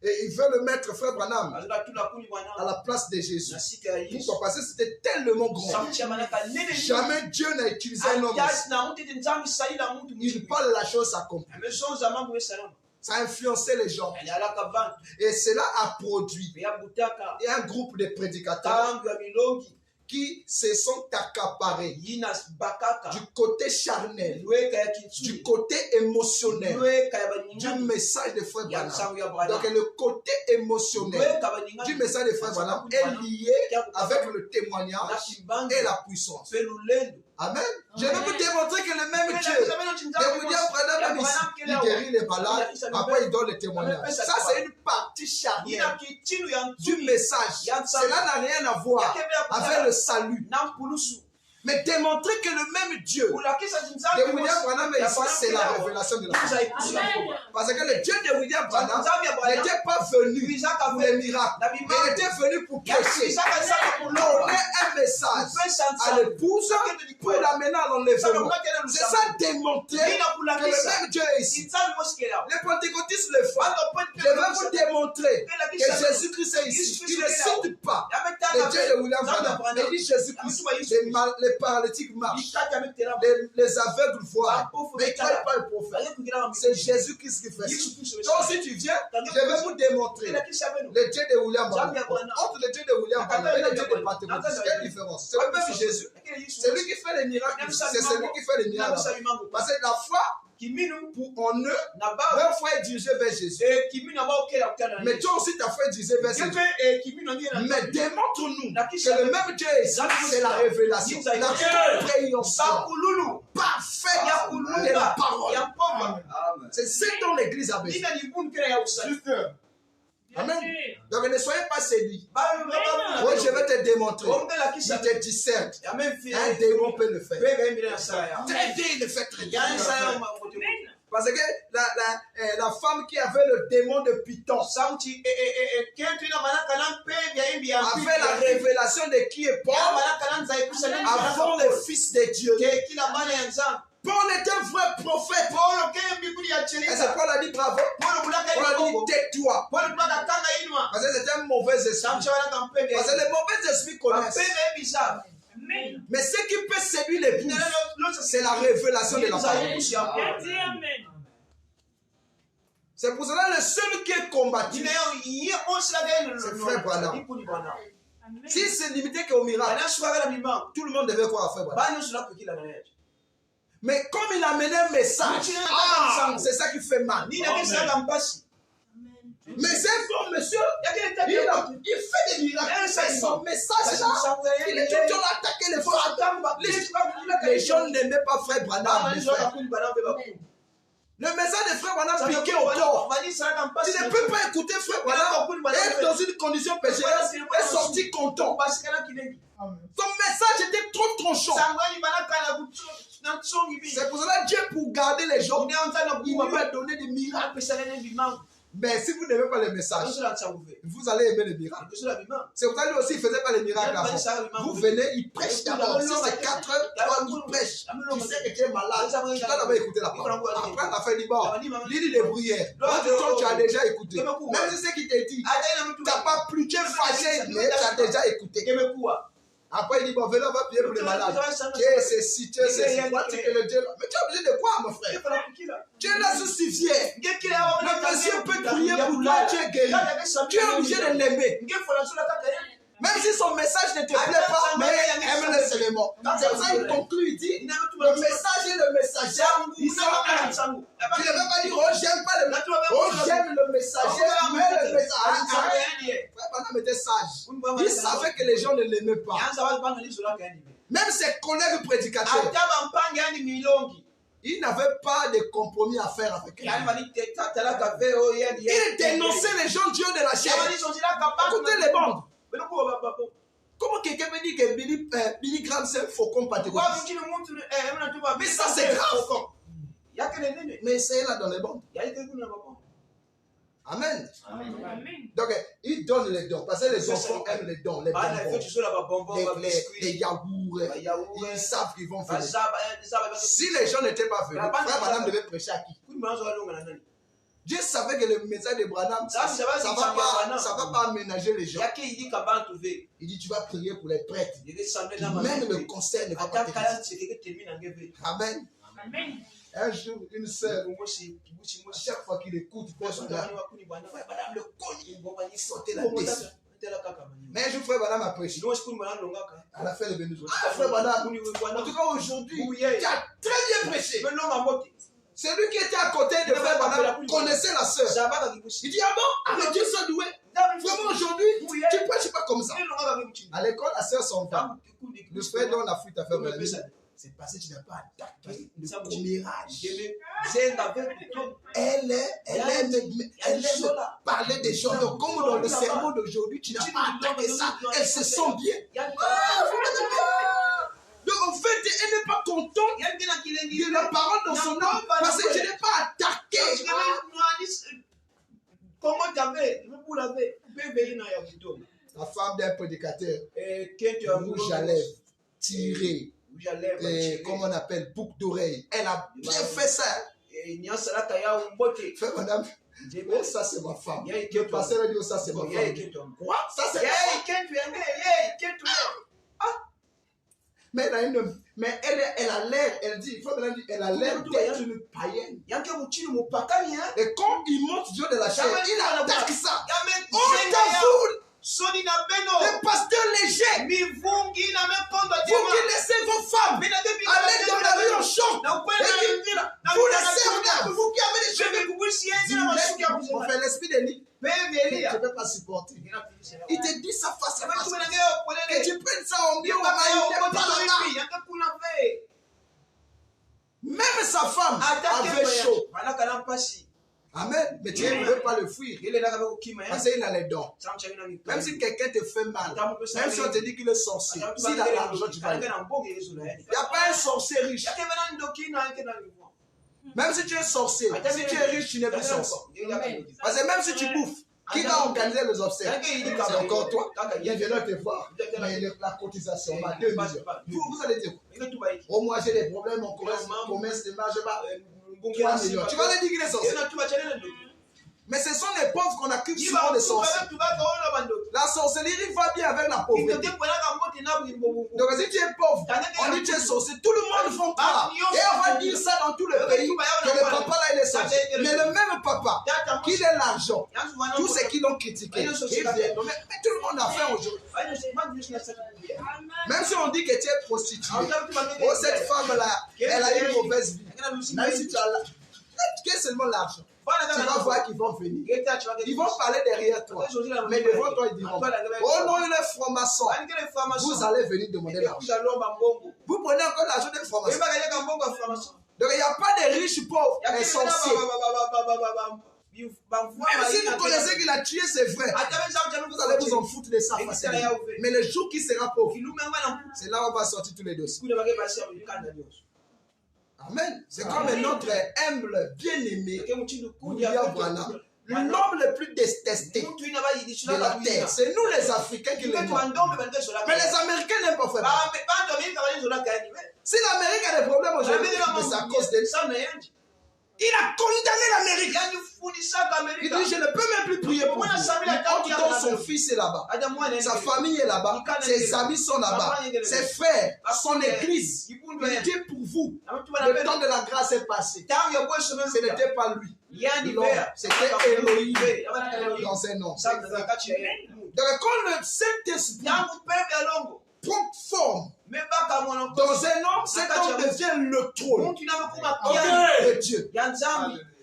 Et il veut le mettre, frère Branham, à la place de Jésus. Pourquoi? Parce que c'était tellement grand. Jamais Dieu n'a utilisé un homme. Il parle la chose accomplie. Ça a influencé les gens. Et cela a produit un groupe de prédicateurs qui se sont accaparés du côté charnel, du côté émotionnel du message de Frère Branham. Donc le côté émotionnel du message de Frère Branham est lié avec le témoignage et la puissance. Amen. Je vais vous démontrer que le même Dieu de William Branham ici, il guérit les malades, après il donne le témoignage. Ça c'est une partie charnière du message. Cela n'a rien à voir avec le salut. Mais démontrer que le même Dieu de William Branham ici, c'est la révélation de la foi. Parce que le Dieu de William Branham n'était pas venu pour les miracles, mais il était venu pour prêcher, pour donner un message à l'épouse pour l'amener à l'enlèvement. C'est ça démontrer que le même Dieu est ici. Les pentecôtistes le font. Je vais vous démontrer que Jésus-Christ est ici. Il ne cite pas le Dieu de William Branham, mais il dit Jésus-Christ. Les les paralytiques marchent, les aveugles voient, mais ils ne croient pas le prophète. C'est Jésus-Christ qui fait ça. Donc si tu viens, je vais vous démontrer le Dieu de William Branham. Entre le Dieu de William Branham et le Dieu de Pentecôte, quelle différence? C'est le même Jésus. C'est lui qui fait les miracles. C'est celui qui fait les miracles. Parce que la foi, pour en eux, leur foi est dirigée vers Jésus. Mais toi aussi, ta foi est dirigée vers Jésus. Mais démontre-nous que le même Dieu est c'est la révélation, la compréhension parfaite de la parole. C'est ce dont l'Église a besoin. Amen. Donc ne soyez pas séduits. Oui, je vais te démontrer. Il te discerne. Un démon peut le faire. Très bien, il le fait très bien. Parce que la femme qui avait le démon de Python avait la révélation de qui est Paul avant le Fils de Dieu. Paul est un vrai prophète. Et c'est Paul a dit bravo. Paul a dit tais-toi. Parce que c'est un mauvais esprit. Parce que les mauvais esprits connaissent. Mais ce qui peut séduire l'épouse, c'est la révélation de la parole. C'est pour cela le seul qui est combattu, c'est frère Branham. S'il se limitait qu'au miracle, tout le monde devait croire à frère Branham. Mais comme il a amené un message, c'est ça qui fait mal. Mais c'est un bon monsieur, il fait des miracles. Son message là, il est tout le temps attaqué les femmes. Les gens n'aimaient pas frère Branham. Le message de frère Branham piqué au corps. Tu ne peux pas écouter frère Branham être dans une condition pécheresse et sortir content. Son message était trop tranchant. C'est pour cela que Dieu, pour garder les gens, il lui a donné des miracles. Mais si vous n'aimez pas les messages, vous allez aimer les miracles. C'est pour ça que lui aussi, il ne faisait pas les miracles avant. Vous venez, il prêche d'abord. Si c'est 4 heures, il prêche. Tu sais que tu es malade. Tu dois d'abord écouter la parole. Après, la fin, il dit bon, lis les bruyères. Toi, tu as déjà écouté. Même si c'est qui t'a dit, tu n'as pas plus, tu es fâché, mais tu as déjà écouté. Après, il dit, bon, venez, on va prier pour les malades. Tu es ceci, tu es ceci. Mais tu es obligé de quoi, mon frère? Tu es là justifié. Le monsieur peut prier pour toi, tu es guéri. Tu es obligé de l'aimer. Même si son message ne te plaît pas, mais aime-le seulement. C'est pour ça qu'il conclut, il dit, le message et le messager, ils sont un. Tu ne peux pas dire, oh, j'aime pas le messager. Oh, j'aime le messager, mais le messager. Frère Branham était sage. Il savait que les gens ne l'aimaient pas. Même ses collègues prédicateurs, il n'avait pas de compromis à faire avec eux. Il dénonçait les gens Dieu de la chair. Écoutez les bandes. Comment quelqu'un peut dire que Billy Graham c'est un faucon pentecôtiste? Mais ça c'est grave. Mais c'est là dans les bandes. Amen. Donc il donne les dons. Parce que les enfants aiment les dons. Les bonbons, les yaourts. Ils savent qu'ils vont venir. Si les gens n'étaient pas venus, frère Branham devait prêcher à qui? Dieu savait que le message de Branham, ça ne va pas aménager les gens. Il dit, tu vas prier pour les prêtres. Même le concert ne va pas t'aider. Amen. Un jour, une sœur, à chaque fois qu'il écoute, il sautait la tête. Mais un jour, frère Branham a prêché. Elle a fait le bénédiction. Ah, frère Branham, en tout cas aujourd'hui, tu as très bien prêché. Celui qui était à côté de frère Branham connaissait la sœur. Il dit, ah bon, ah, mais Dieu soit doué. Vraiment aujourd'hui, tu ne prêches pas comme ça. À l'école, la sœur s'en va. Le frère donne la fuite à faire Branham. C'est parce que tu n'as pas attaqué le commérage. Elle aime parler des gens. Donc, comme dans le sermon d'aujourd'hui, tu n'as pas attaqué ça, elle se sent bien. Donc, en fait, elle n'est pas contente de la parole dans son âme parce que je n'ai pas attaqué. La femme d'un prédicateur, rouge à lèvres, tiré. Comme on appelle, boucle d'oreille. Elle a bien fait ça. Frère madame, oh, ça c'est ma femme. Le pasteur a dit, oh, ça c'est ma femme. Quoi? Ça c'est ma femme. Mais elle a l'air, elle dit, il faut maintenant dire, elle a l'air d'être une païenne. Et quand il monte Dieu de la chair, il attaque ça. On t'avoue. Les pasteurs légers, vous qui laissez vos femmes aller dans la rue en choc, vous laissez, regarde, vous qui avez les cheveux, on fait l'esprit de lit. Tu ne peux pas supporter. Il te dit ça face à face. Que tu prennes ça en bio, même sa femme avait chaud. Amen. Mais tu ne pouvais pas le fuir. Parce qu'il a les dons. Même si quelqu'un te fait mal, même si on te dit qu'il est sorcier, s'il a l'argent, tu vas. Il n'y a pas un sorcier riche. Même si tu es sorcier, si tu es riche, tu n'es plus sorcier. Parce que même si tu bouffes, qui va organiser les obsèques? C'est encore toi. Il vient te voir. Mais la cotisation, 2 millions. Vous allez dire, oh, moi j'ai des problèmes, on commence de marge, 3 millions. Tu vas aller dire qu'il est sorcier. Mais ce sont les pauvres qu'on accuse souvent de sorciers. La sorcellerie va bien avec la pauvreté. Donc si tu es pauvre, on dit que tu es sorcier, tout le monde va croire. Et on va dire ça dans tout le pays, que le papa là il est sorcier. Mais le même papa, qui a l'argent, tous ceux qui l'ont critiqué, mais tout le monde a fait aujourd'hui. Même si on dit que tu es prostituée, oh cette femme là, elle a eu une mauvaise vie. Même si tu as que seulement l'argent. Tu vas voir qu'ils vont venir. Ils vont parler derrière toi. Mais devant toi, ils diront, oh non, il est franc-maçon. Vous allez venir demander l'argent. Vous prenez encore l'argent des francs-maçons. Donc il n'y a pas de riches pauvres et sorciers. Même si vous connaissez qu'il a tué, c'est vrai. Vous allez vous en foutre de ça facilement. Mais le jour qu'il sera pauvre, c'est là où on va sortir tous les dossiers. Amen. C'est comme notre humble, bien-aimé, William Branham, l'homme le plus détesté de la terre. C'est nous les Africains qui l'aimons. Mais les Américains n'aiment pas faire. Si l'Amérique a des problèmes aujourd'hui, c'est à cause de lui. Il a condamné l'Amérique. Il dit, je ne peux même plus prier pour vous. Quand son fils est là-bas, sa famille est là-bas, ses amis sont là-bas, ses frères, son église. Il dit pour vous, le temps de la grâce est passé. Ce n'était pas lui. C'était Elohim dans un nom. Donc quand le Saint-Esprit prend forme dans un homme, cet homme devient le trône de Dieu.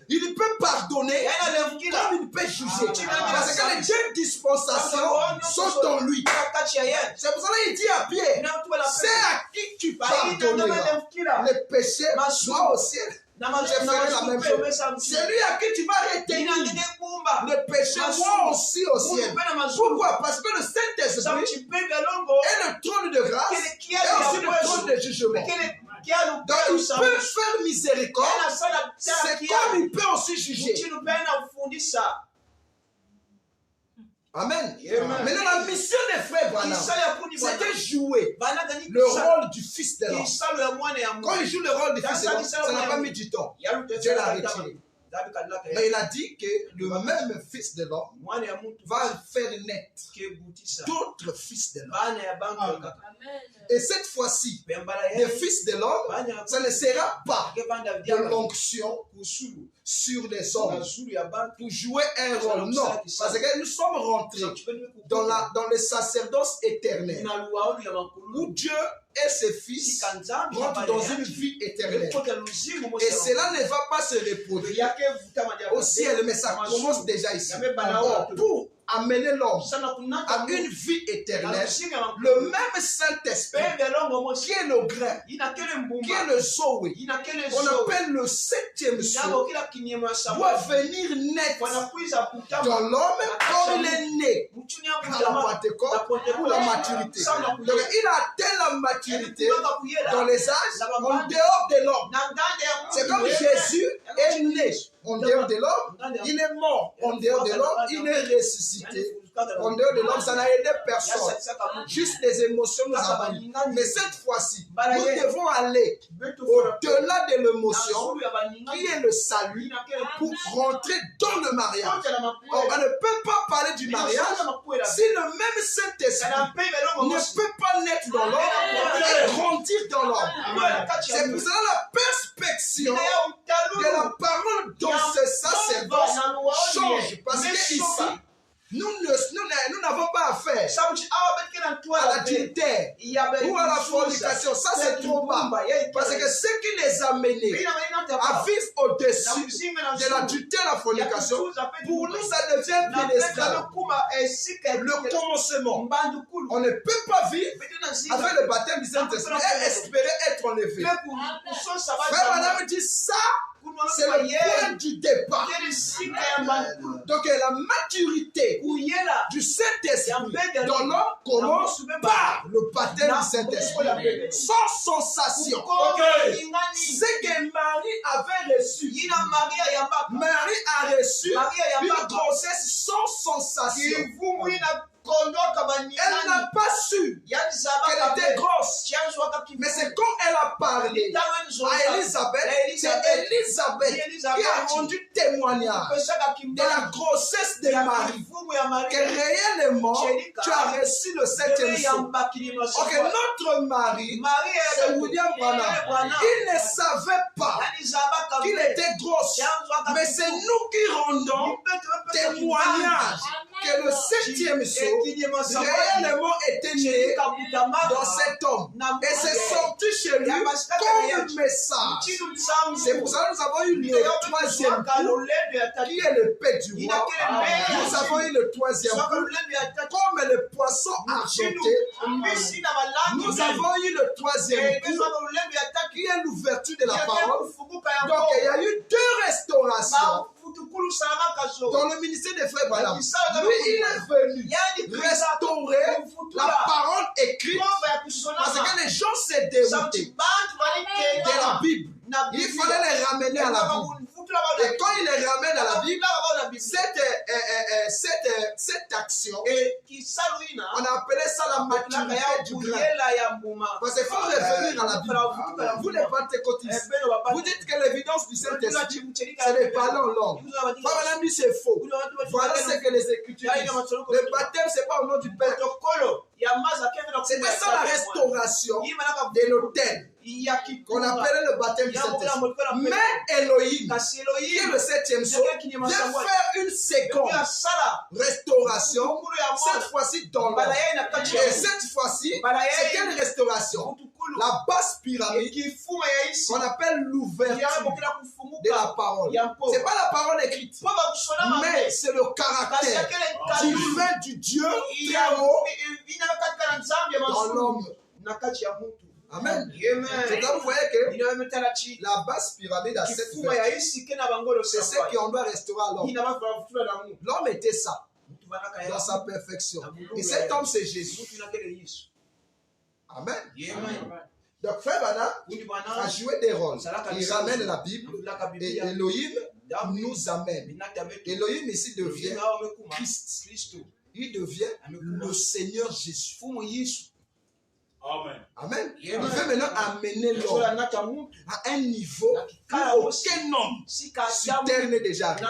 Il peut pardonner comme il peut juger. Parce que les deux dispensations sont en lui. C'est pour ça qu'il dit à Pierre, c'est à qui tu pardonneras les péchés, moi au ciel. Je ferai la même chose. C'est lui à qui tu vas retenir le péché, moi aussi au ciel. Pourquoi? Parce que le Saint-Esprit est le trône de grâce et aussi le trône de jugement. Donc il peut faire miséricorde, c'est comme il peut aussi juger. Amen. Maintenant, la mission des frères Branham, c'était jouer le rôle du fils de l'homme. Quand il joue le rôle du fils de l'homme, ça n'a pas mis du temps. Dieu l'a retiré. Mais il a dit que le même fils de l'homme va faire naître d'autres fils de l'homme. Et cette fois-ci, le fils de l'homme, ça ne sera pas de l'onction sur les hommes pour jouer un rôle. Non, parce que nous sommes rentrés dans le sacerdoce éternel où Dieu et ses fils rentrent dans une vie éternelle. Et cela ne va pas se reproduire au ciel, mais ça commence déjà ici. Or, pour amener l'homme à une vie éternelle, le même Saint-Esprit, qui est le grain, qui est le Zoé, qu'on appelle le 7e sceau, doit venir naître dans l'homme comme il est né à la Pentecôte pour la maturité. Donc il a atteint la maturité dans les âges en dehors de l'homme. C'est comme Jésus est né en dehors de l'homme, il est mort en dehors de l'homme, il est ressuscité en dehors de l'homme. Ça n'a aidé personne. Juste les émotions nous avons eues. Mais cette fois-ci, nous devons aller au-delà de l'émotion, qui est le salut, pour rentrer dans le mariage. On ne peut pas parler du mariage si le même Saint-Esprit ne peut pas naître dans l'homme et grandir dans l'homme. C'est pour cela la perspection de la parole dans ce sacerdoce change. Parce que ici, nous n'avons pas affaire à l'adultère ou à la fornication. Ça, c'est trop bas. Parce que ce qui les a menés à vivre au-dessus de l'adultère et la fornication, pour nous, ça devient pédestral. Le commencement. On ne peut pas vivre avec le baptême du Saint-Esprit et espérer être enlevé. Frère Madame dit ça. C'est le point du départ. Donc la maturité du Saint-Esprit dans l'homme commence par le baptême du Saint-Esprit. Sans sensation. C'est que Marie avait reçu. Marie a reçu une grossesse sans sensation. Elle n'a pas su qu'elle était grosse. Mais c'est quand elle a parlé à Élisabeth, c'est Élisabeth qui a rendu témoignage de la grossesse de Marie. Que réellement, tu as reçu le 7e sceau. Ok, notre Marie, c'est William Branham. Il ne savait pas qu'il était grosse. Mais c'est nous qui rendons témoignage que le 7e sceau réellement était né dans cet homme. Et c'est sorti chez lui comme un message. C'est pour ça que nous avons eu le 3e coup, qui est le paix du roi. Nous avons eu le 3e coup, comme le poisson argenté. Nous avons eu le 3e coup, qui est l'ouverture de la parole. Donc il y a eu 2 restaurations dans le ministère des frères Branham. Lui, il est venu restaurer la parole écrite parce que les gens s'étaient déroutés de la Bible. Il fallait les ramener à la Bible. Et quand il les ramène à la Bible, cette action, on a appelé ça la maturité du grain. Parce qu'il faut revenir à la Bible. Vous les pentecôtistes, vous dites que l'évidence du Saint-Esprit, c'est de parler en langue. Madame dit c'est faux. Voilà ce que les Écritures disent. Le baptême, ce n'est pas au nom du Père. C'était ça la restauration de l'autel qu'on appelait le baptême du Saint-Esprit. Mais Elohim, qui est le 7e sceau, vient faire une seconde restauration, cette fois-ci dans l'homme. Et cette fois-ci, c'est quelle restauration? La basse pyramide qu'on appelle l'ouverture de la parole. Ce n'est pas la parole écrite, mais c'est le caractère divin du Dieu très haut dans l'homme. Amen. C'est là vous voyez que la basse pyramide a cette vertu. C'est ce qu'on doit restaurer à l'homme. L'homme était ça, dans sa perfection. Et cet homme, c'est Jésus. Amen. Donc, Frère Branham a joué des rôles. Il ramène la Bible et Elohim nous amène. Elohim ici devient Christ. Il devient le Seigneur Jésus. Amen. Amen. Il veut maintenant amener l'homme à un niveau où aucun homme sur terre n'est déjà arrivé.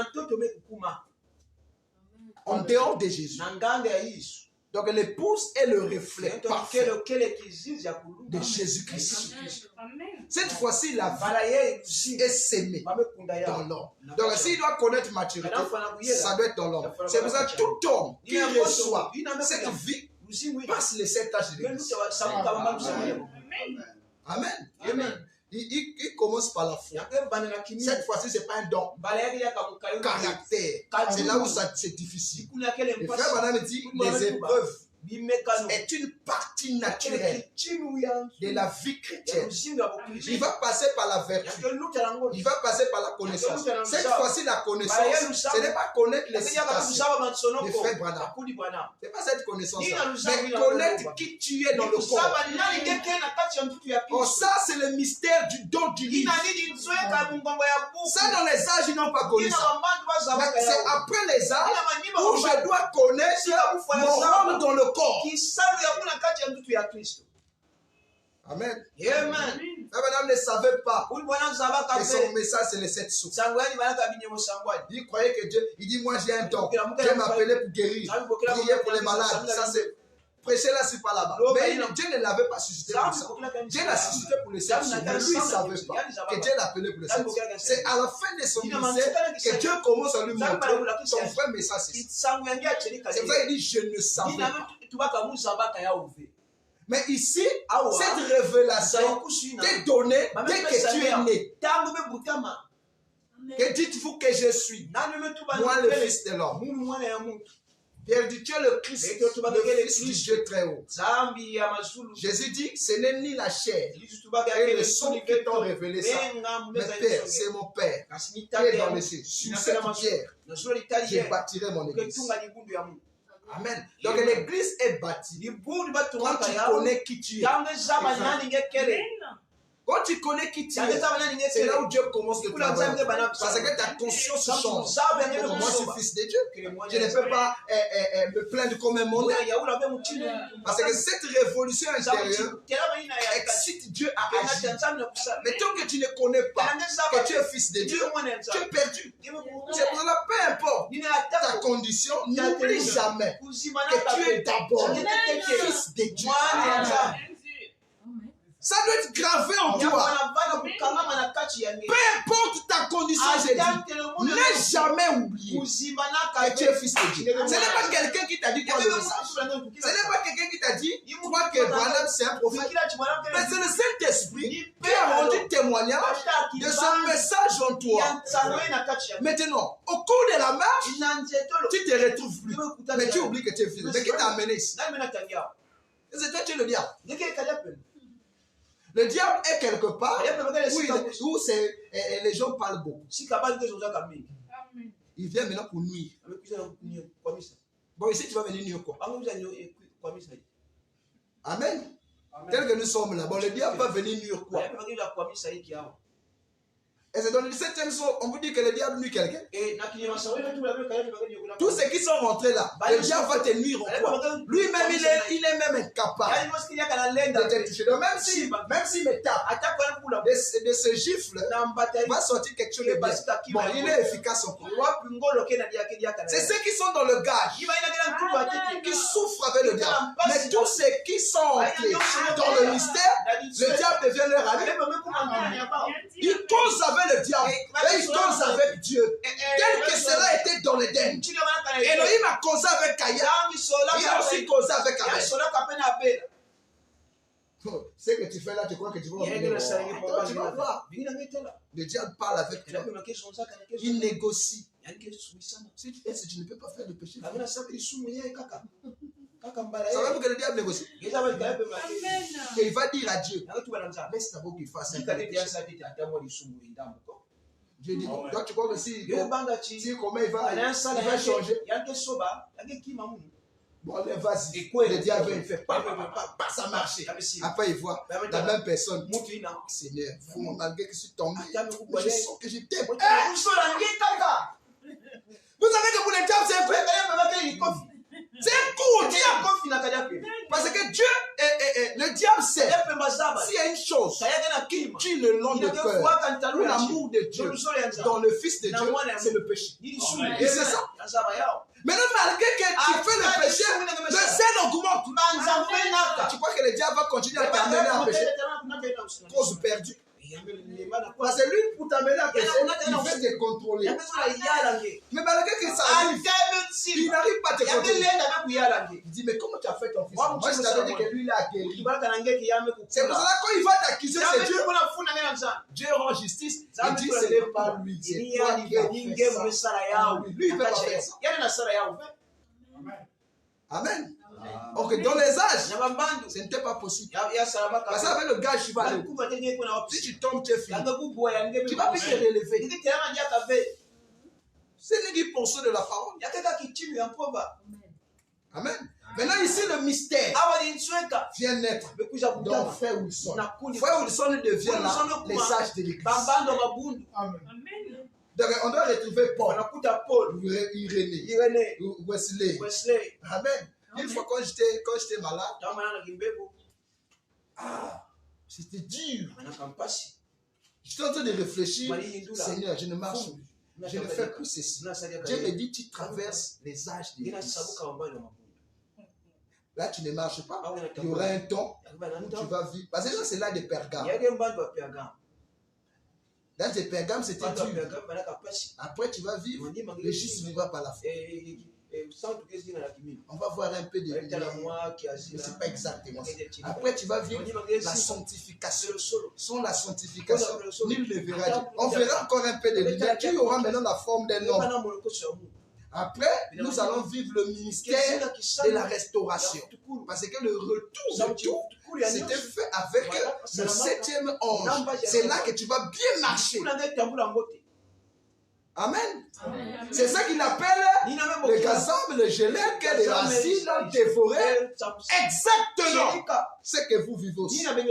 En dehors de Jésus. Donc l'épouse est le reflet parfait de Jésus-Christ. Cette fois-ci, la vie est sémée dans l'homme. Donc s'il doit connaître maturité, ça doit être dans l'homme. C'est pour ça que tout homme qui reçoit cette vie passe les 7 âges de l'Église. Amen. Amen. Il commence par la foi. Cette fois-ci, ce n'est pas un don. Caractère. C'est là où c'est difficile. Et Frère Branham dit les épreuves est une partie naturelle de la vie chrétienne. Il va passer par la vertu. Il va passer par la connaissance. Cette fois-ci, la connaissance, ce n'est pas connaître les citations de Frère Branham. Ce n'est pas cette connaissance-là. Mais connaître qui tu es dans le corps. Oh, ça, c'est le mystère du don du livre. Ça, dans les âges, ils n'ont pas connu ça. Mais c'est après les âges où je dois connaître mon rôle dans le corps. Amen. La madame ne savait pas que son message c'est les 7 sous. Il croyait que Dieu, il dit moi j'ai un don. Dieu m'a appelé pour guérir, prier pour les malades. Ça c'est prêcher là, c'est pas là-bas. Mais Dieu ne l'avait pas suscité pour ça. Dieu l'a suscité pour les 7 sous. Mais lui il ne savait pas que Dieu l'a appelé pour les 7 sous. C'est à la fin de son ministère que Dieu commence à lui montrer son vrai message. C'est ça il dit je ne savais pas. Mais ici, cette révélation t'est donnée dès que tu es né. Que dites-vous que je suis? Moi, le Fils de l'homme. Pierre dit, tu es le Christ, le Fils du Dieu très haut. Jésus dit, ce n'est ni la chair et le sang qui t'ont révélé ça. Mais Père, c'est mon Père qui est dans les cieux. Sur cette pierre, je bâtirai mon église. Amen. Donc l'église est bâtie quand tu connais qui tu es. Quand tu connais qui tu es, c'est là où Dieu commence le travail. Parce que ta conscience change. Moi, je suis fils de Dieu. Je ne peux pas me plaindre comme un mondain. Parce que cette révolution intérieure excite Dieu à agir. Mais tant que tu ne connais pas que tu es fils de Dieu, tu es perdu. C'est pour cela, peu importe ta condition, n'oublie jamais que tu es d'abord fils de Dieu. Ça doit être gravé en toi. Peu importe ta condition, j'ai dit, n'aie jamais oublié que tu es fils de Dieu. Ce n'est pas quelqu'un qui t'a dit quoi le message. Ce n'est pas quelqu'un qui t'a dit, toi que Branham c'est un prophète. Mais c'est le Saint-Esprit qui a rendu témoignage de ce message en toi. Maintenant, au cours de la marche, tu te retrouves plus. Mais tu oublies que tu es fils de Dieu. Mais qui t'a amené ici? C'est toi, tu es le diable. Le diable est quelque part où les gens parlent beaucoup. Il vient maintenant pour nuire. Bon, ici tu vas venir nuire quoi? Amen. Tel que nous sommes là, bon, le diable va venir nuire quoi? Et c'est dans le 7e son, on vous dit que le diable nuit quelqu'un. Tous ceux qui sont rentrés là, le diable va te nuire en quoi? Lui-même, il est même incapable de te toucher. Donc même s'il me tape, de ce gifle, va sortir quelque chose de bien. Bon, il est efficace en quoi? C'est ceux qui sont dans le gage, qui souffrent avec le diable. Mais tous ceux qui sont entrés dans le mystère, le diable devient leur ami. Ils causent avec le diable et ils causent avec Dieu. Tel que cela était dans l'Éden. Elohim a causé avec Caïn. Il a aussi causé avec Abel. Ce que tu fais là, tu crois que tu vas voir. Tu vas voir. Le diable parle avec toi. Il négocie. Si tu ne peux pas faire le péché, savez-vous que le diable négocie? Et il va dire à Dieu, laisse d'abord qu'il fasse un péché. Dieu dit, toi tu crois que si comment il va changer? Bon, allez, vas-y. Le diable, il fait pas, ça marche. Après, il voit la même personne. Seigneur, malgré que je suis tombé, je sens que je t'aime. Vous savez que pour le diable, c'est un coup. C'est un coup au diable. Parce que Dieu, le diable sait, s'il y a une chose qui tue le long de cœur, l'amour de Dieu dans le Fils de Dieu, c'est le péché. Et c'est ça. Maintenant, malgré que tu fais le péché, le zèle augmente. Tu crois que le diable va continuer à t'amener à pécher? Cause perdue. Parce que lui, pour t'amener à pécher, il veut te contrôler. Mais malgré que ça arrive, il n'arrive pas à te contrôler. Il dit, mais comment tu as fait ton fils? Moi, je t'avais dit que lui, il a guéri. C'est pour cela quand il va t'accuser, c'est Dieu. Dieu rend justice. Il dit, ce n'est pas lui. C'est toi qui as fait ça. Lui, il ne peut pas faire ça. Amen. Ok, dans les âges, ce n'était pas possible. Parce qu'avec le gars, je vais aller. Si tu tombes, tu es fini. Tu vas plus te relever. C'est lui qui pense de la parole. Amen. Maintenant, ici, le mystère vient naître dans Frère Wilson. Frère Wilson devient là les sages de l'église. Amen. Donc, on doit retrouver Paul, Irénée, Wesley. Amen. Une fois, quand j'étais malade, c'était dur. J'étais en train de réfléchir. Seigneur, je ne marche plus. Je ne fais plus ceci. Dieu me dit, tu traverses les âges de l'église. Là, tu ne marches pas. Il y aura un temps où tu vas vivre. Parce que là, c'est l'âge de Pergame. L'âge de Pergame, c'était dur. Après, tu vas vivre. Le juste vivra par la foi. On va voir un peu de lumière. Mais ce n'est pas exactement ça. Après, tu vas vivre la sanctification. Sans la sanctification, nul ne verra Dieu. On verra encore un peu de lumière qui aura maintenant la forme d'un homme. Après, nous allons vivre le ministère de la restauration. Parce que le retour de tout, c'était fait avec le 7e ange. C'est là que tu vas bien marcher. Amen. C'est ça qu'il appelle le gazam, le gelé, que les racines ont dévoré. Exactement ce que vous vivez aussi. À un moment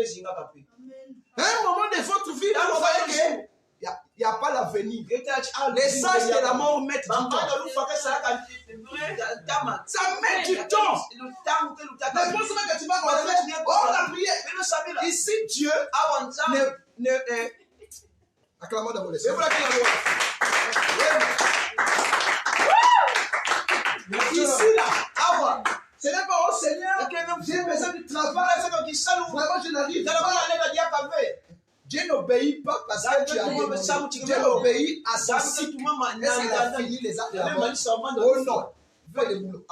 de votre vie, vous voyez qu'il n'y a pas l'avenir. Les sages de la mort mettent du temps. Ça met du temps. Mais pense que tu vas regarder. Oh, on a prié. Ici, Dieu acclamons d'abord les sages. Ici, là, ce n'est pas au Seigneur. J'ai besoin du travail. Vraiment, je n'arrive pas. Dieu n'obéit pas parce que tu as demandé. Dieu obéit à son cycle. Est-ce qu'il a fini les actes d'abord? Oh non. Fais le boulot.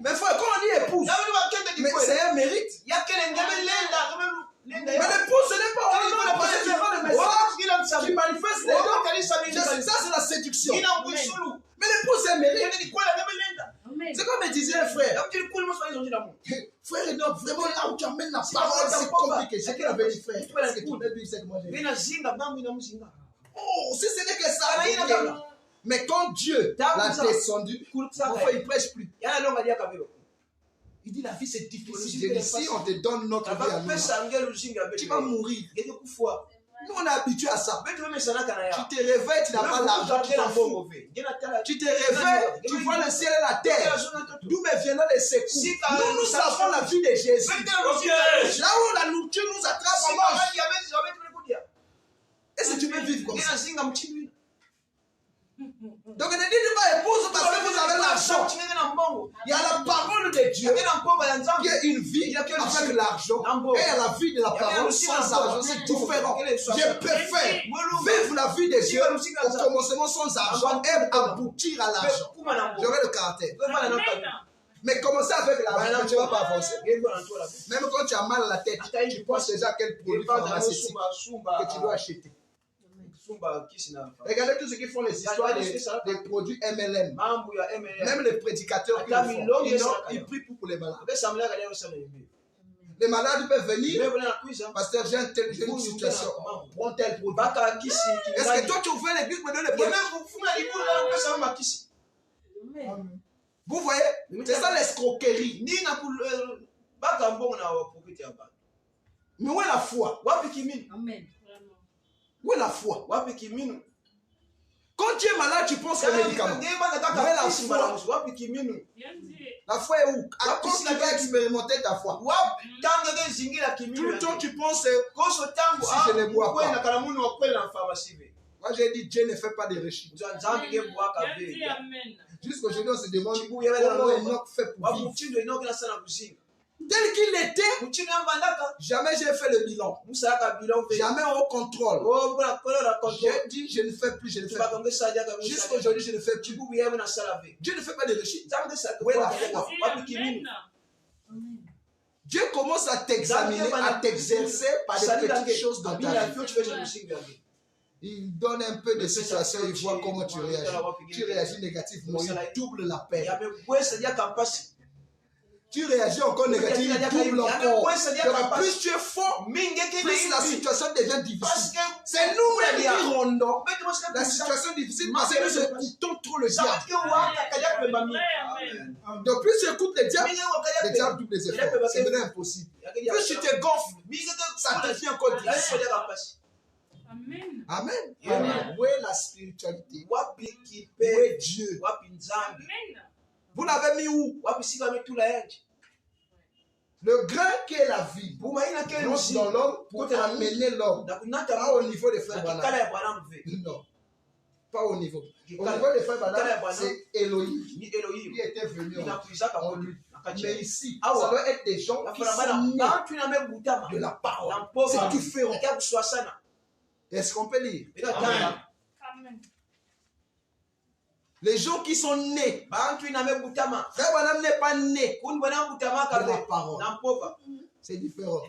Mais frère, quand on dit épouse, mais c'est un mérite. Mais l'épouse, ce n'est pas au parce que tu vois le message qui manifeste les dons. Ça, c'est la séduction. Mais l'épouse, c'est un mérite. C'est comme me disait un frère. Frère, non, vraiment là où tu amènes la parole, c'est compliqué. C'est qu'il avait dit, frère. Parce que tout le début, c'est que moi j'ai dit. Oh, si ce n'est que ça. Mais quand Dieu l'a descendu, pourquoi il ne prêche plus? Il dit la vie c'est difficile. Si on te donne notre vie à nous, tu vas mourir. Nous on est habitués à ça. Tu te réveilles, tu n'as pas l'argent, tu t'en fous. Tu te réveilles, tu vois le ciel et la terre. D'où me viendront les secours. Nous avons la vie de Jésus. Là où la nourriture nous attrape, on mange. Et si tu veux vivre comme ça? Donc ne dites pas épouse parce que vous avez l'argent. Il y a la parole de Dieu qui est une vie avec l'argent. Et il y a la vie de la parole sans argent. C'est différent. Je préfère vivre la vie de Dieu au commencement sans argent et aboutir à l'argent. J'aurai le caractère. Mais commencer avec l'argent, tu ne vas pas avancer. Même quand tu as mal à la tête, tu penses déjà à quel produit pharmaceutique que tu dois acheter. Regardez tout ce qu'ils font, les histoires des produits MLM. Même les prédicateurs qui le font, ils prient pour les malades. Les malades peuvent venir. Pasteur, j'ai une situation. Prends tel produit. Est-ce que toi tu ouvres l'église pour donner les produits? Vous voyez? C'est ça l'escroquerie. Mais où est la foi? Amen. Où est la foi? Quand tu es malade, tu penses au médicament. Mais la foi, la foi est où? À quand tu vas expérimenter ta foi? Tout le temps, tu penses, si je ne bois pas. Moi, j'ai dit, Dieu ne fait pas de rechutes. Jusqu'aujourd'hui, on se demande comment Enoch fait pour vivre. Tel qu'il était, jamais j'ai fait le bilan. Jamais au contrôle. J'ai dit, je ne fais plus, je ne fais plus. Jusqu'aujourd'hui, je ne fais plus. Dieu ne fait pas de rechutes. Où est la foi? Dieu commence à t'examiner, à t'exercer par des petites choses dans ta vie. Il donne un peu de situation, il voit comment tu réagis. Tu réagis négativement, il double la peine. Tu réagis encore négativement, il double encore. Plus tu es fort, plus la situation devient difficile. C'est nous qui rendons la situation difficile parce que nous écoutons trop le diable. Donc plus tu écoutes le diable double les efforts. C'est vraiment impossible. Plus tu te gonfles, ça devient encore difficile. Amen. Amen. Amen. Où est la spiritualité? Où est Dieu? Amen. Vous l'avez mis où? Le grain qui est la vie rentre dans l'homme pour amener l'homme. Pas au niveau des frères Branham. Non. Pas au niveau. Au niveau des frères Branham, c'est Elohim qui était venu en lui. Mais ici, ça doit être des gens qui sont nés de la parole. C'est différent. Est-ce qu'on peut lire? Amen. Les gens qui sont nés. Frère Branham n'est pas né de la parole. C'est différent.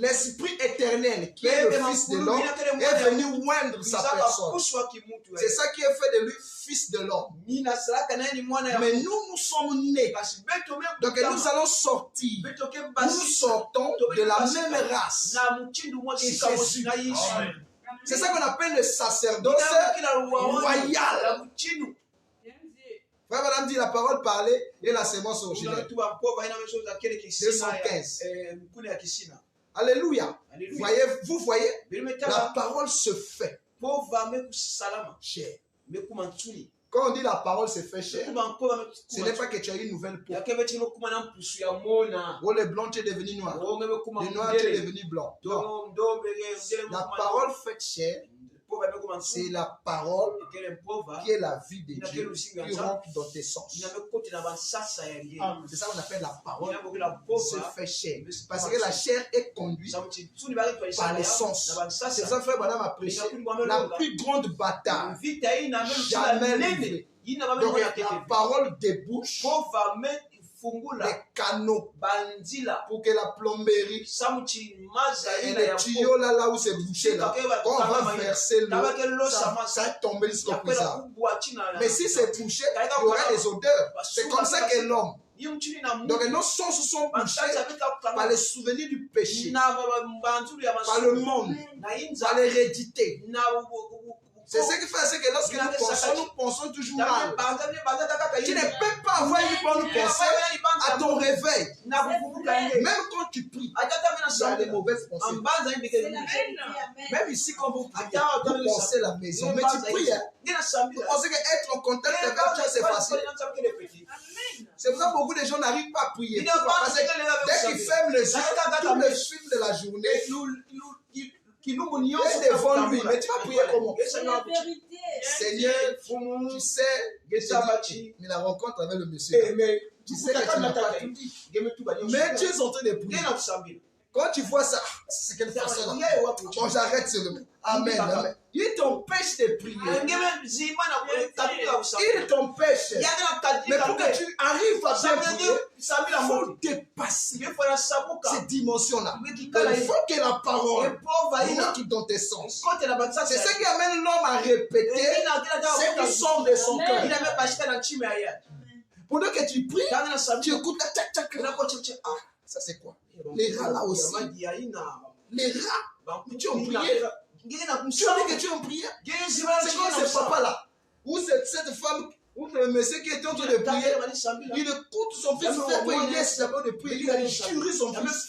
L'Esprit éternel, qui est le Fils de l'homme, est venu oindre sa personne. C'est ça qui a fait de lui Fils de l'homme. Mais nous sommes nés. Donc nous allons sortir. Nous sortons de la même race que Jésus. C'est ça qu'on appelle le sacerdoce royal. Frère Madame dit la parole parlait et la sémence originelle. 215. Alléluia. Vous voyez, la parole se fait chair. Quand on dit la parole se fait chair, ce n'est pas que tu as une nouvelle peau. Oh, le blanc, tu es devenu noir. Le noir, tu es devenu blanc. Non. La parole faite chair, c'est la parole qui est la vie de Dieu, qui rentre dans tes sens. C'est ça qu'on appelle la parole se fait chair. Parce que la chair est conduite par les sens. C'est ça que Frère Branham a prêché. La plus grande bataille jamais livrée. Donc la parole débouche les canaux pour que la plomberie et les tuyaux là où c'est bouché là, quand on va verser l'eau, ça tombe jusqu'au puissant. Mais si c'est bouché, il y aura des odeurs. C'est comme ça que l'homme. Donc nos sens sont bouchés par les souvenirs du péché, par le monde, par l'hérédité. C'est ce qui fait que lorsque nous pensons toujours mal. Tu ne peux pas avoir une bonne pensée à ton réveil. Même quand tu pries, tu as des mauvaises pensées. Même ici, quand vous priez, vous pensez la maison. Mais tu pries. Vous pensez qu'être en contact avec Dieu, c'est facile. C'est pour ça que beaucoup de gens n'arrivent pas à prier. Parce que dès qu'ils ferment les yeux, tout le film de la journée est devant lui. Mais tu vas prier comment? Seigneur, tu sais, mais la rencontre avec le monsieur, tu sais que tu n'as pas tout dit. Mais tu es en train de prier. Quand tu vois ça, c'est quelle personne. Bon, j'arrête seulement. Amen. Amen. Il t'empêche de prier. Il t'empêche. Mais pour que tu arrives à bien prier, il faut dépasser cette dimension-là. Il faut que la parole rentre dans tes sens. C'est ce qui amène l'homme à répéter ce qui sort de son cœur. Pendant que tu pries, tu écoutes ah, ça c'est quoi? Les rats là aussi. Les rats. Tu as prié. Tu as dit que tu as prié. C'est comme ce papa là. Ou cette femme, ou le monsieur qui est en train de prier. Il écoute son fils faire quoi il laisse d'abord de prier. Il a injurié son fils.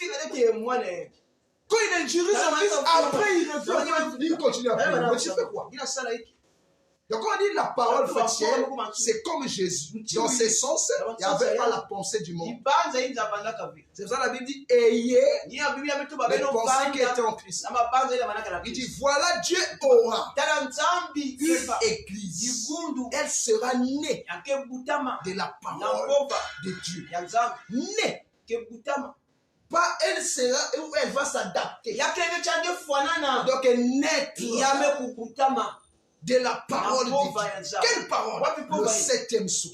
Quand il a injurié son fils, après il revient. Il continue à prier. Mais tu fais quoi? Donc quand on dit la parole faite chair, c'est comme Jésus. Dans ses sens, il n'y avait pas la pensée du monde. C'est pour ça que la Bible dit ayez les pensées qui étaient en Christ. Il dit voilà Dieu aura une église. Elle sera née de la parole de Dieu. Née. Pas elle sera où elle va s'adapter. Donc naître. de la parole de Dieu. Quelle parole? Le 7e sceau.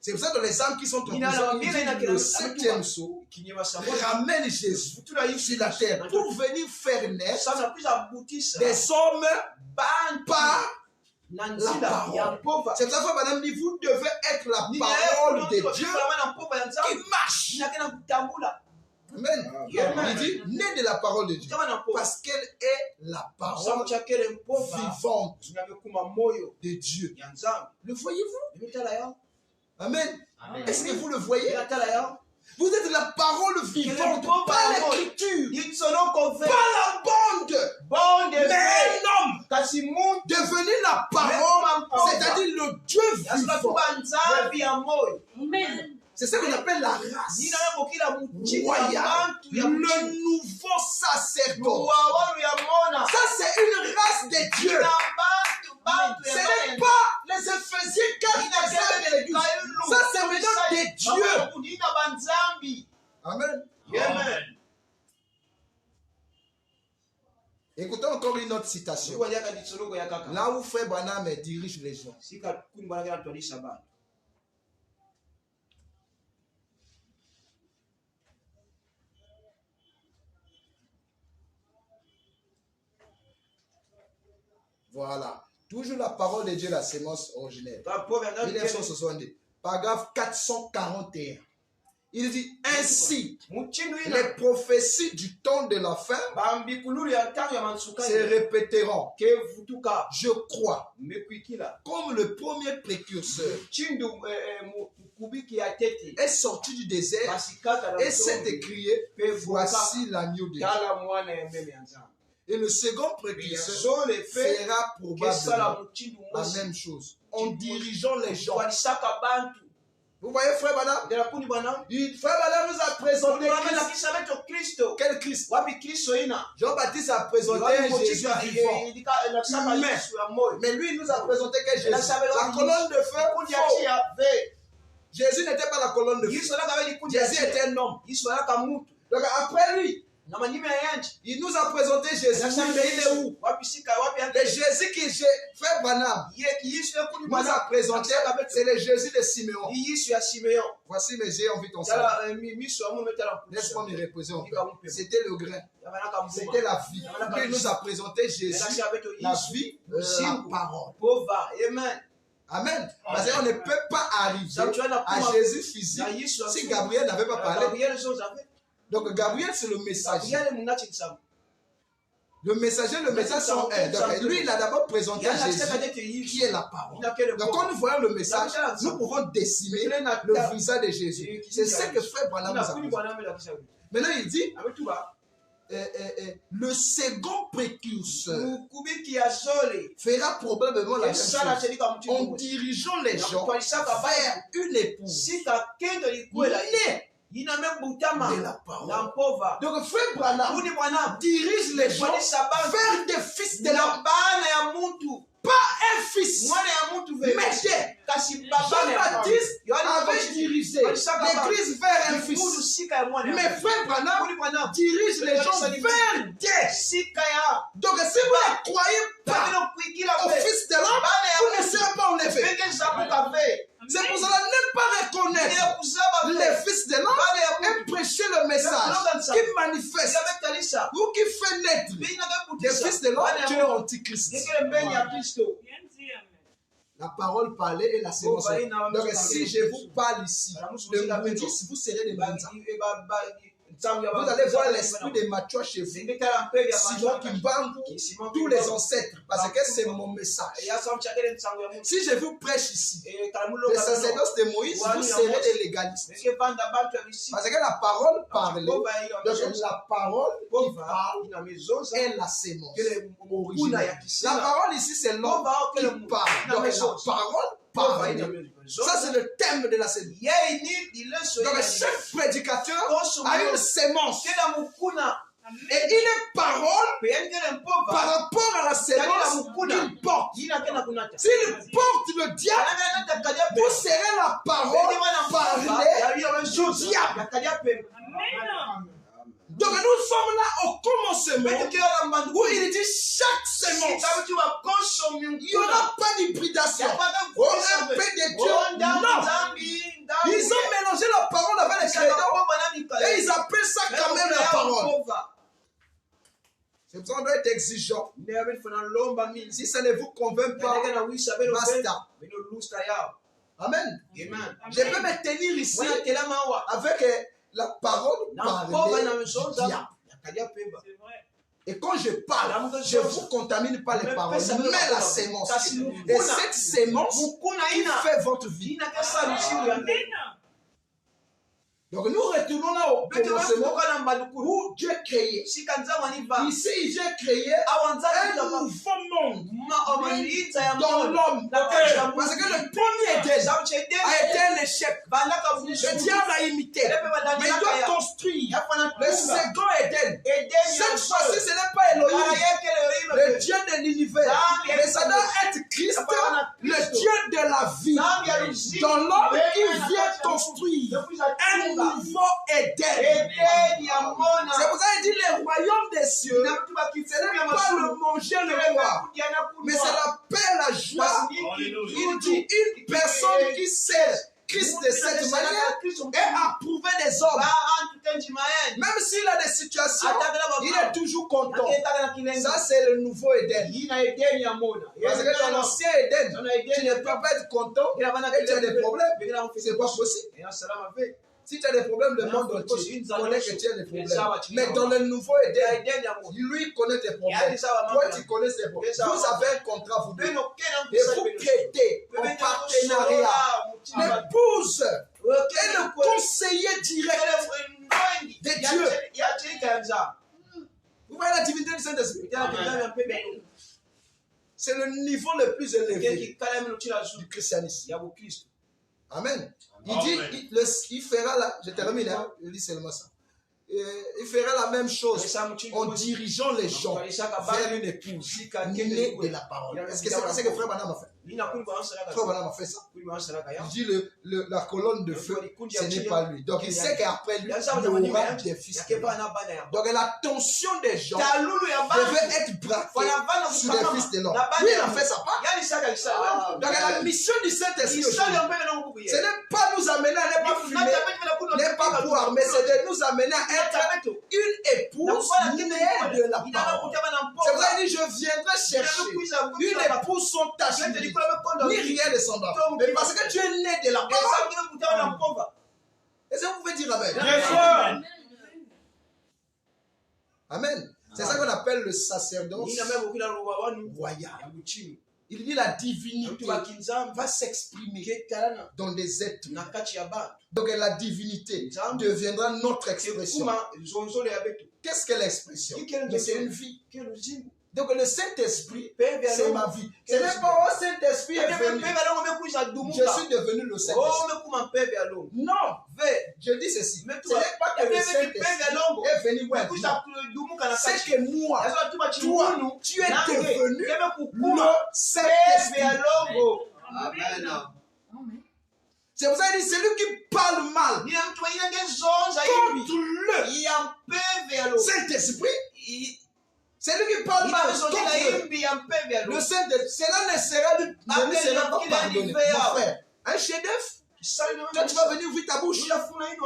C'est pour ça que les âmes qui sont en prison, ils disent le 7e sceau ramène Jésus sur la terre pour venir faire naître des hommes par la parole. C'est pour ça que madame dit, vous devez être la parole de Dieu qui marche. Amen. Il dit, né de la parole de Dieu. Parce qu'elle est la parole vivante de Dieu. Le voyez-vous? Amen. Est-ce que vous le voyez? Vous êtes la parole vivante par l'écriture, pas la bande, mais un homme devenu la parole, c'est-à-dire le Dieu vivant. Amen. C'est ça qu'on appelle la race royale, le nouveau sacerdoce. Ça, c'est une race de Dieu. Ce n'est pas les Éphésiens 4 de l'église. Ça, c'est maintenant des dieux. Amen. Amen. Écoutons encore une autre citation. Là où Frère Branham dirige les gens. Voilà. Toujours la parole de Dieu, la sémence originelle. 1962. Paragraphe 441. Il dit ainsi, les prophéties du temps de la fin se répéteront. Je crois, comme le premier précurseur est sorti du désert et s'est écrié, voici l'agneau de Dieu. Et le second précurseur fera probablement la même chose en dirigeant les gens. Vous voyez, Frère Branham? Frère Branham nous a présenté Christ. Quel Christ? Jean-Baptiste a présenté Jésus vivant. Mais lui, il nous a présenté que Jésus. La colonne de feu. Jésus n'était pas la colonne de feu. Jésus était un homme. Donc après lui, il nous a présenté Jésus. Mais il est où? Le Jésus qui fait Branham nous a présenté, c'est le Jésus de Siméon. Voici mes yeux envie ton sang. Laisse-moi me reposer un peu. C'était le grain. C'était la vie. Il nous a présenté Jésus, la vie, la parole. Amen. Parce qu'on ne peut pas arriver à Jésus physique si Gabriel n'avait pas parlé. Donc Gabriel, c'est le messager. Le message sont un. Donc lui, il a d'abord présenté Jésus, qui est la parole. Donc quand nous voyons le message, nous pouvons décimer le visage de Jésus. C'est ce que Frère Branham nous a présenté. Maintenant, il dit, le second précurseur fera probablement la même chose en dirigeant les gens vers une épouse de la parole. Donc Frère Branham dirige les gens vers des fils de la parole. Pas un fils, mais Jean-Baptiste avait dirigé l'église vers un fils. Mais Frère Branham dirige les gens vers des. Donc si vous ne croyez pas au fils de l'homme, vous ne serez pas enlevé. C'est pour cela ne pas reconnaître les fils de l'homme et prêcher le message qui manifeste ou qui fait naître des fils de l'homme, tu es antichrist. La parole parlait et la sémence. Donc si je vous parle ici, le maudit, vous serez des Manza. Vous allez voir l'esprit de Matthieu chez vous. Simon qui bande tous les ancêtres. Parce que c'est mon message. Si je vous prêche ici, le sacerdoce de Moïse, vous serez des légalistes. Parce que la parole parlait. Donc la parole qui parle est la sémence originale. La parole ici, c'est l'homme qui parle. Donc la parole parle. Ça, c'est le thème de la sémence. Donc chaque prédicateur a une sémence. Et il est parole par rapport à la sémence qu'il porte. S'il porte le diable, vous serez la parole parlée du diable. Donc nous sommes là au commencement où il dit chaque semence. Il n'y aura pas d'hybridation. Un peu de Dieu. Non. Ils ont mélangé la parole avec les crédits et ils appellent ça quand même la parole. C'est pour ça qu'on doit être exigeant. Si ça ne vous convainc pas, basta. Amen. Je peux me tenir ici avec la parole parlée du diable. Et quand je parle, je ne vous contamine pas les paroles, mais la sémence. Et cette sémence qui fait votre vie. Donc nous retournons là au commencement où Dieu créé. Ici, Dieu créé un nouveau monde dans l'homme. Parce que le premier Éden a été un échec. Le diable a imité. Mais il doit construire le second Éden. Cette fois-ci, ce n'est pas Elohim, le Dieu de l'univers. Mais ça doit être Christ, le Dieu de la vie. Dans l'homme, il vient construire un nouveau Éden. C'est pour ça qu'il dit le royaume des cieux, ce n'est pas le manger le roi, mais c'est la paix, la joie. Il dit une personne qui sait Christ de cette manière et approuver les hommes. Même s'il a des situations, il est toujours content. Ça, c'est le nouveau Éden. Parce que dans l'ancien Éden, tu ne peux pas être content et tu as des problèmes. C'est pas possible. Si tu as des problèmes, le monde entier connaît que tu as des problèmes. Mais dans le nouveau Éden, lui connaît tes problèmes. Toi, tu connais ses problèmes. Vous avez un contrat, vous deux. Et vous traitez en partenariat. L'épouse est le conseiller direct de Dieu. Vous voyez la divinité du Saint-Esprit? C'est le niveau le plus élevé du christianisme. Amen. Il dit, il fera là, je termine, hein, je lis seulement ça. Il fera la même chose en dirigeant les gens vers une épouse née de la parole. Est-ce que c'est pas ce que Frère Branham a fait? Frère Branham a fait ça. Il dit la colonne de feu, ce n'est pas lui. Donc il sait qu'après lui, il y aura des fils. Donc l'attention des gens devait être braquée sur les fils de l'homme. Lui, il a fait sa part. Donc la mission du Saint-Esprit, ce n'est pas nous amener à ne pas fumer, ne pas boire, mais c'est de nous amener à être une épouse née de la parole. C'est pour ça qu'il dit, je viendrai chercher une épouse sans tache, ni rien de semblable. Mais parce que tu es né de la parole. Est-ce que vous pouvez dire amen? Amen. C'est ça qu'on appelle le sacerdoce royal. Il dit la divinité va s'exprimer dans des êtres. Donc la divinité deviendra notre expression. Qu'est-ce que l'expression? C'est une vie. Donc le Saint-Esprit, c'est ma vie. Ce n'est pas au Saint-Esprit est venu. Je suis devenu le Saint-Esprit. Non, je dis ceci. Ce n'est pas que le Saint-Esprit est venu moi. C'est que moi, toi, tu es devenu le Saint-Esprit. Amen. C'est pour ça qu'il dit, celui qui parle mal contre le Saint-Esprit, c'est lui qui parle mal contre le Saint-Esprit. Cela ne sera pas pardonné. Mon frère, un chef-d'œuvre, toi tu vas venir ouvrir ta bouche,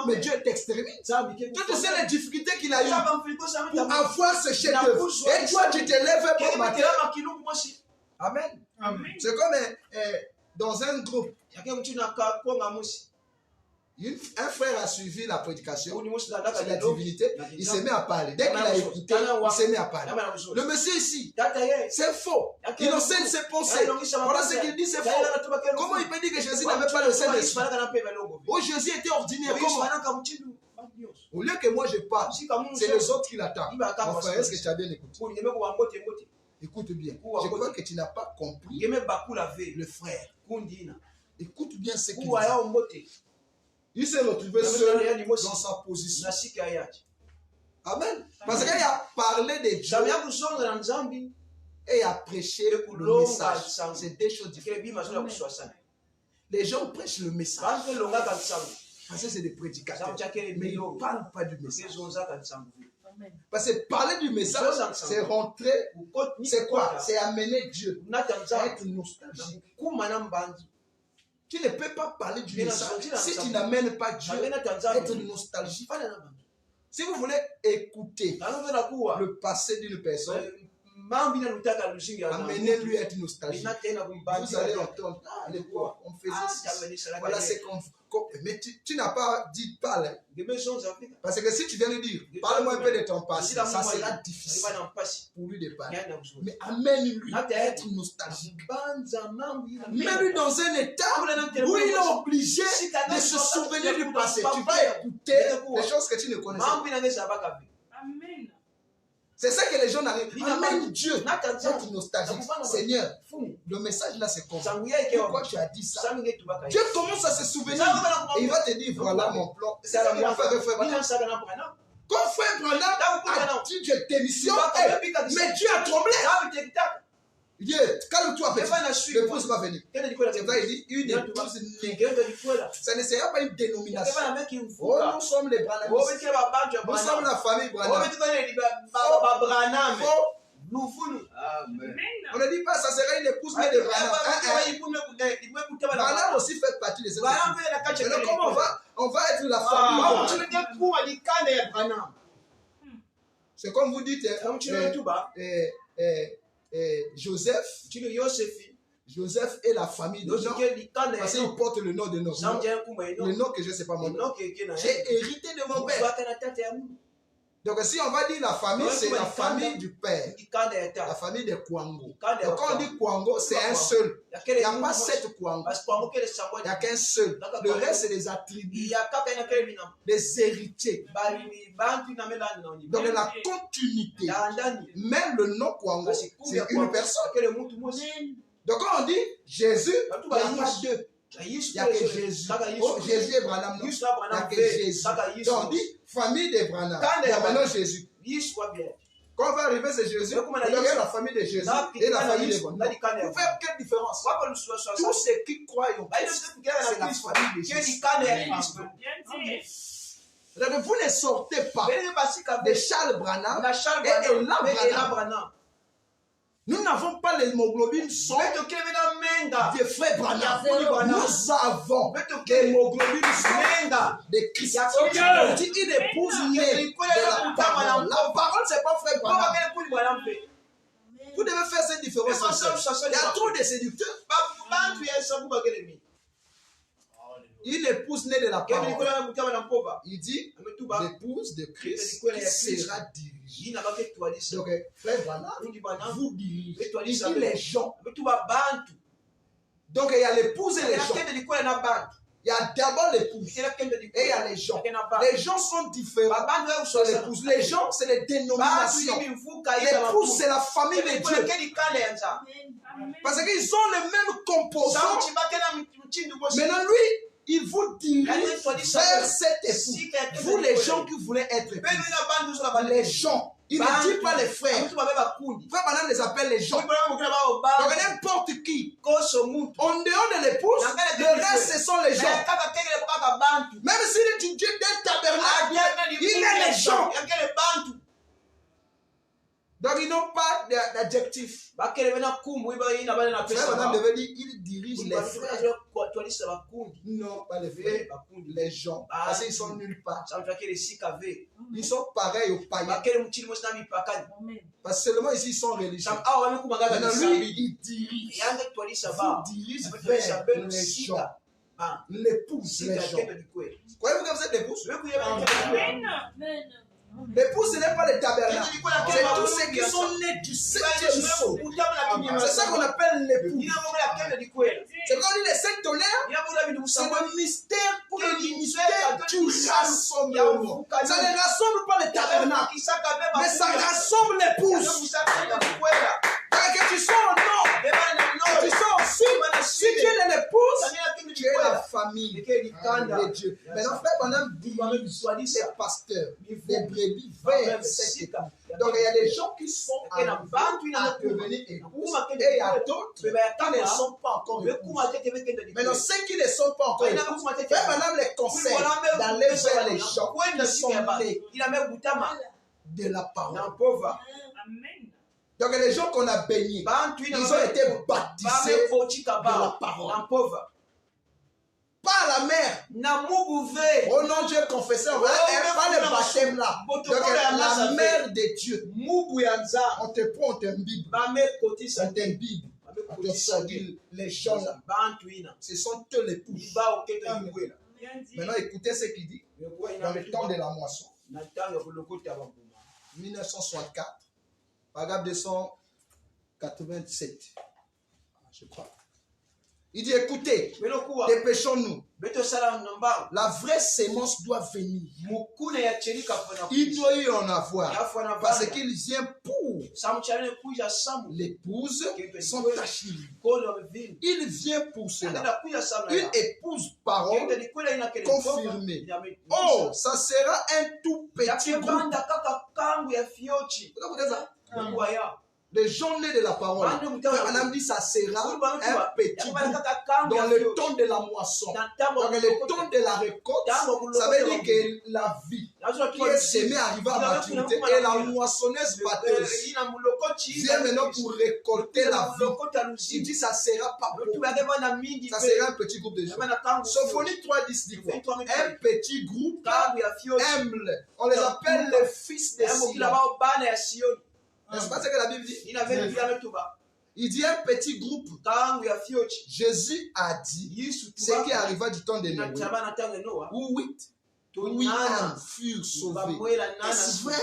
mais Dieu t'extermine. Toi tu sais les difficultés qu'il a eues pour avoir ce chef-d'œuvre. Et toi tu te lèves pour matin. Amen. C'est comme dans un groupe. Un frère a suivi la prédication sur la divinité, il se met à parler. Dès qu'il a écouté, il se met à parler. Le monsieur ici, c'est faux. Il enseigne ses pensées. Voilà ce qu'il dit, c'est faux. Comment il peut dire que Jésus n'avait pas le Saint-Esprit? Oh, Jésus était ordinaire. Comment? Au lieu que moi je parle, c'est les autres qui l'attendent. Mon frère, est-ce que tu as bien écouté? Écoute bien. Je crois que tu n'as pas compris le frère. Écoute bien ce qu'il dit. Il s'est retrouvé seul dans sa position. Amen. Parce qu'il a parlé de Dieu et il a prêché le message. C'est deux choses différentes. Les gens prêchent le message. Parce que c'est des prédicateurs. Mais ils ne parlent pas du message. Parce que parler du message, c'est rentrer. C'est quoi? C'est amener Dieu à être nostalgique. Tu ne peux pas parler du message si tu n'amènes pas Dieu à être nostalgique. Si vous voulez écouter le passé d'une personne, amenez-lui à être nostalgique. Vous allez entendre, on faisait ça. Voilà, c'est comme. Mais tu n'as pas dit parler. Parce que si tu viens lui dire, parle-moi un peu de ton passé, ça sera difficile pour lui de parler. Mais amène-lui à être nostalgique. Mets-lui dans un état où il est obligé de se souvenir du passé. Tu vas écouter des choses que tu ne connaissais pas. Amen. C'est ça que les gens n'arrivent. Amène Dieu. Être nostalgique. Seigneur, le message là c'est comme ça. Pourquoi tu as dit ça? Dieu commence à se souvenir. Et il va te dire, voilà mon plan. C'est à mon frère Branham. Quand frère Branham a dit je démissionne, mais Dieu a tremblé. Il dit, calme-toi, petit. L'épouse va venir. C'est vrai, il dit, une épouse négrée. Ça ne sera pas une dénomination. Oh, nous sommes les Branham. Nous sommes la famille Branham. On ne dit pas ça sera une épouse mais de Branham. Branham aussi fait partie des Branham. Alors comment on va être la famille? C'est comme vous dites, Joseph est la famille de Jean parce qu'il porte le nom de nos noms. Le nom que je ne sais pas mon nom. J'ai hérité de mon père. Donc si on va dire la famille, c'est la famille du père. La famille des Kwango. Donc quand on dit Kwango, c'est un seul. Il n'y a pas 7 Kwango. Il n'y a qu'un seul. Le reste, c'est des attributs. Des héritiers. Donc la continuité. Même le nom Kwango, c'est une personne. Donc quand on dit Jésus, il n'y a pas deux. Il n'y a que Jésus. Oh, Jésus est Branham. Il n'y a que Jésus. Donc on dit famille de Branham. Il y a maintenant Jésus. Quand on va arriver, c'est Jésus. Il y a la famille de Jésus et la famille de Branham. Vous faites quelle différence? Tous ceux qui croient en Christ, c'est la famille de Jésus. Donc vous ne sortez pas de Charles Branham et Elam Branham. Nous n'avons pas l'hémoglobine son des frères Branham. Nous avons l'hémoglobine son des chrétiens. Une épouse née de la parole. La parole, ce n'est pas frère Branham. Vous devez faire cette différence. Il y a trop de séducteurs. Une épouse née de la parole. Il dit l'épouse de Christ qui sera dirigée. Donc, frère Branham, vous dirigez. Il dit les gens. Donc, il y a l'épouse et les gens. Il y a d'abord l'épouse et il y a les gens. Les gens sont différents de l'épouse. Les gens, c'est les dénominations. L'épouse, c'est la famille de Dieu. Parce qu'ils ont les mêmes composants. Maintenant, lui, il vous dirige vers cette épouse. Vous, les gens qui voulaient être épouse. Les gens. Il ne dit pas les frères. Frère Branham les appelle les gens. Donc n'importe qui. En dehors de l'épouse, le reste, ce sont les gens. Même si tu dis d'un tabernacle, il est les gens. Donc ils n'ont pas d'adjectif. Frère Branham devait dire, il dirige les frères. Non, pas les frères, les gens. Parce qu'ils sont nulle part. Ils sont pareils aux païens. Parce que seulement ici, ils sont religieux. Maintenant, lui, il dirige. Vous dirige vers les gens. L'épouse, les gens. Croyez-vous que vous êtes l'épouse? L'épouse, ce n'est pas le tabernacle. C'est tous ceux qui sont nés du 7e sceau. C'est ça qu'on appelle l'épouse. C'est quand on dit les 5 tolères, c'est le mystère ou le ministère du rassemblement. Ça ne rassemble pas le tabernacle, mais ça rassemble l'épouse. Que tu sois au nord, que tu sois au sud, si tu es l'épouse, tu es la famille de Dieu. Maintenant, frère Branham dit, les pasteurs, les brebis vers cette épouse. Donc, il y a des gens qui sont à devenir épouses et il y a d'autres qui ne sont pas encore épouses. Maintenant, ceux qui ne sont pas encore épouses, frère Branham les conseille d'aller vers les gens qui sont nés de la parole. Amen. Donc les gens qu'on a bénis, ils ont été baptisés de la parole. Pas la mer. Oh non, Dieu confessé, on va pas le baptême là. Donc la mère de Dieu. On te prend, on t'imbibe. On t'imbibe. On te sort les gens là. Ce sont eux les poules. Maintenant écoutez ce qu'il dit. Dans le temps de la moisson. 1964. Paragraphe 287. Je crois. Il dit, écoutez, dépêchons-nous. La vraie sémence doit venir. Il doit y en avoir. Parce qu'il vient pour l'épouse, son tachil. Il vient pour cela. Une épouse parole confirmée. Oh, ça sera un tout petit groupe. Les gens nés de la parole, on dit ça sera un petit groupe dans le temps de la moisson. Dans le temps de la récolte, ça veut dire que la vie qui est semée arriva à maturité et la moissonneuse batteuse vient maintenant pour récolter la vie. Il dit ça sera pas beaucoup. Ça sera un petit groupe de gens. Sophonie 3:10 dit quoi? Un petit groupe humble. On les appelle les fils de Sion. N'est-ce pas ce que la Bible dit? Il dit un petit groupe. Jésus a dit ce qui arriva du temps de Noé. Où 8 âmes furent sauvées. Est-ce vrai?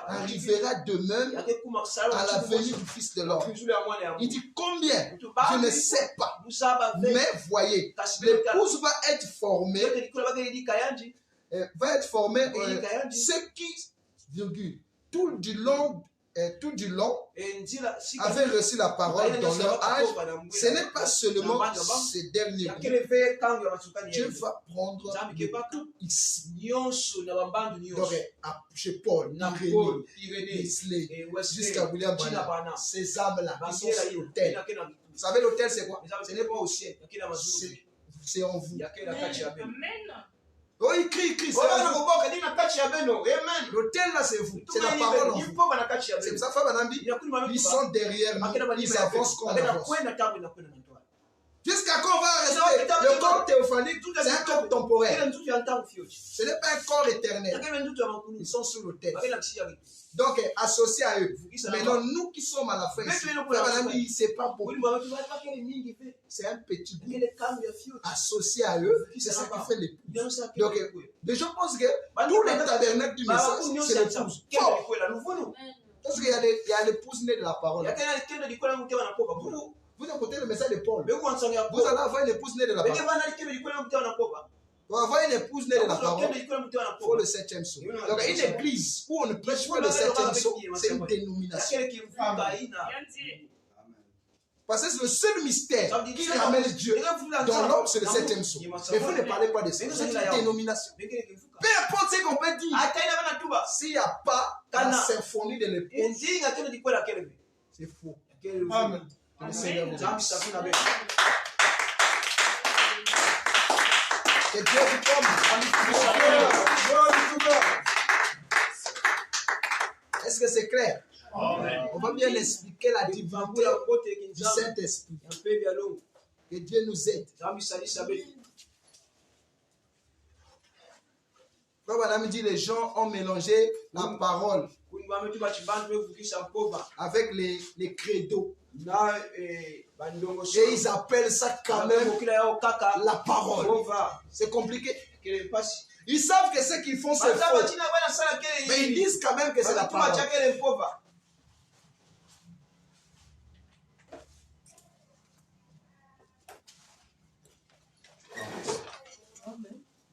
Arrivera de même à la venue du Fils de l'homme. Il dit combien? Je ne sais pas. Mais voyez, l'épouse va être formée. Ce qui, tout du long, avaient reçu la parole dans leur âge. Ce n'est pas seulement ces derniers jours. Dieu va prendre tout ici. Donc, chez Paul, Irénée, Isley, jusqu'à William Branham, ces âmes-là, qui sont sur l'autel. Vous savez, l'autel, c'est quoi? Ce n'est pas au ciel. C'est en vous. Amen. Oh, il crie, c'est l'autel là, c'est vous. C'est la parole en vous. C'est pour ça que ils sont derrière nous, ils avancent comme on avance. Jusqu'à quand on va rester? Le corps théophanique, c'est un corps temporaire. Ce n'est pas un corps éternel. Ils sont sur l'autel. Donc, associés à eux. Maintenant, nous qui sommes à la fin, c'est pas beaucoup. C'est un petit groupe associé à eux. C'est ça qui fait l'épouse. Donc, les gens pensent que tous les tabernacles du message, c'est l'épouse. Parce qu'il y a l'épouse née de la parole. Vous écoutez le message de Paul. Vous allez avoir une épouse née de la parole. Pour avoir une épouse née de la parole, il faut le 7e saut. Donc, une église où on ne prêche pas le 7e saut, c'est une dénomination. Parce que c'est le seul mystère qui ramène Dieu dans l'homme, c'est le 7e saut. Mais vous ne parlez pas de ça. C'est une dénomination. Peu importe ce qu'on peut dire, s'il n'y a pas la symphonie de l'épouse, c'est faux. Amen. Que Dieu vous tombe. Est-ce que c'est clair? Amen. On va bien expliquer la divinité du Saint-Esprit. Que Dieu nous aide. Comme madame dit, les gens ont mélangé la parole avec les credos. Et ils appellent ça quand même la parole. C'est compliqué. Ils savent que ce qu'ils font c'est faux. Mais ils disent quand même que c'est la parole.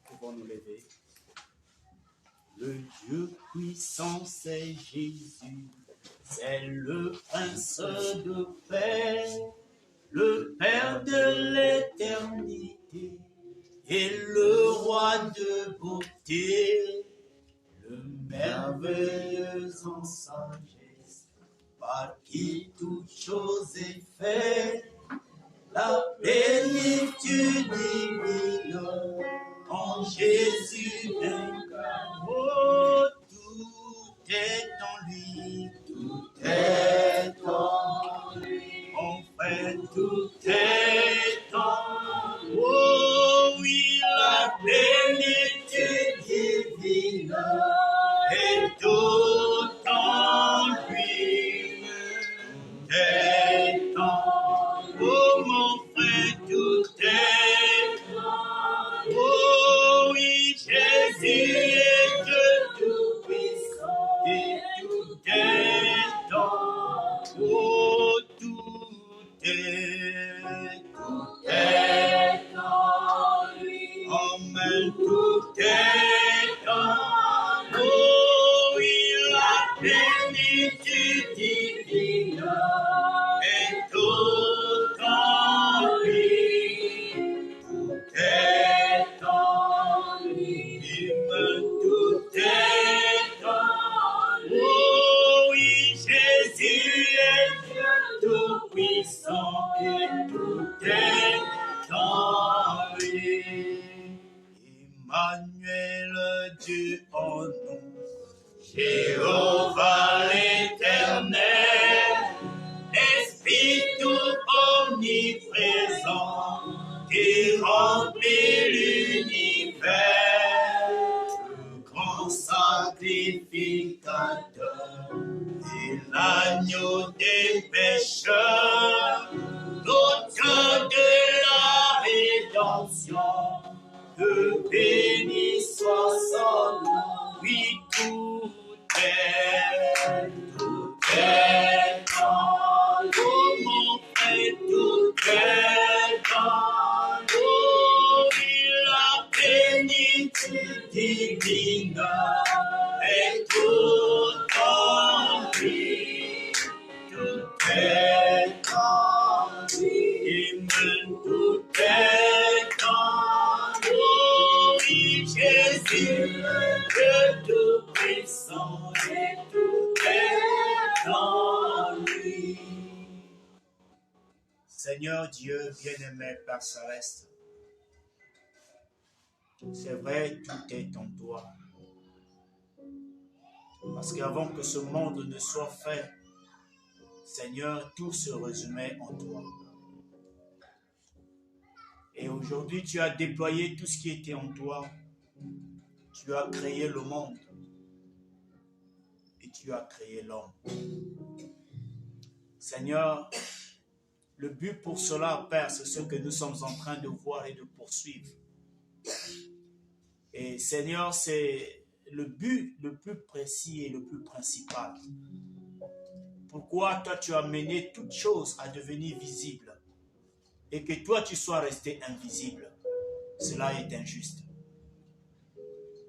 Pouvons nous lever. Le Dieu puissant, c'est Jésus. C'est le Prince de paix, le Père de l'éternité et le Roi de beauté, le merveilleux en sagesse, par qui toute chose est faite, la plénitude divine en Jésus incarné. Oh, tout est tout est en lui. Amen, tout est en lui. Oh oui, la plénitude divine est tout en lui. Tout est en lui. Amen, tout est en lui. Oh oui, Jésus est Dieu tout-puissant et tout est en lui. Emmanuel, Dieu en nous, Jéhovah l'Éternel, Esprit tout omniprésent, qui remplit l'univers, le grand sacrificateur et l'agneau des pécheurs, l'auteur de la rédemption, que béni soit son nom. Oui, tout est en lui, mon frère, tout est en lui. La plénitude divine est tout en lui. Tout est en lui. Tout est en lui. Jésus, le tout-puissant, et tout est en lui. Seigneur Dieu, bien-aimé Père Céleste, c'est vrai, tout est en toi. Parce qu'avant que ce monde ne soit fait, Seigneur, tout se résumait en toi. Et aujourd'hui, tu as déployé tout ce qui était en toi. Tu as créé le monde. Et tu as créé l'homme. Seigneur, le but pour cela, Père, c'est ce que nous sommes en train de voir et de poursuivre. Et Seigneur, c'est le but le plus précis et le plus principal. Pourquoi toi, tu as mené toutes choses à devenir visibles et que toi, tu sois resté invisible. Cela est injuste.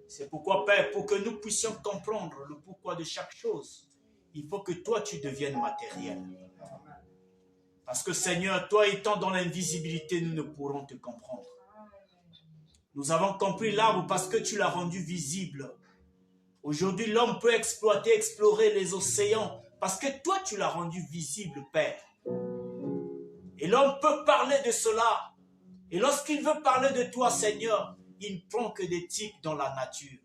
C'est pourquoi, Père, pour que nous puissions comprendre le pourquoi de chaque chose, il faut que toi, tu deviennes matériel. Parce que, Seigneur, toi étant dans l'invisibilité, nous ne pourrons te comprendre. Nous avons compris l'arbre parce que tu l'as rendu visible. Aujourd'hui, l'homme peut exploiter, explorer les océans parce que toi, tu l'as rendu visible, Père. Et l'homme peut parler de cela. Et lorsqu'il veut parler de toi, Seigneur, il ne prend que des tics dans la nature.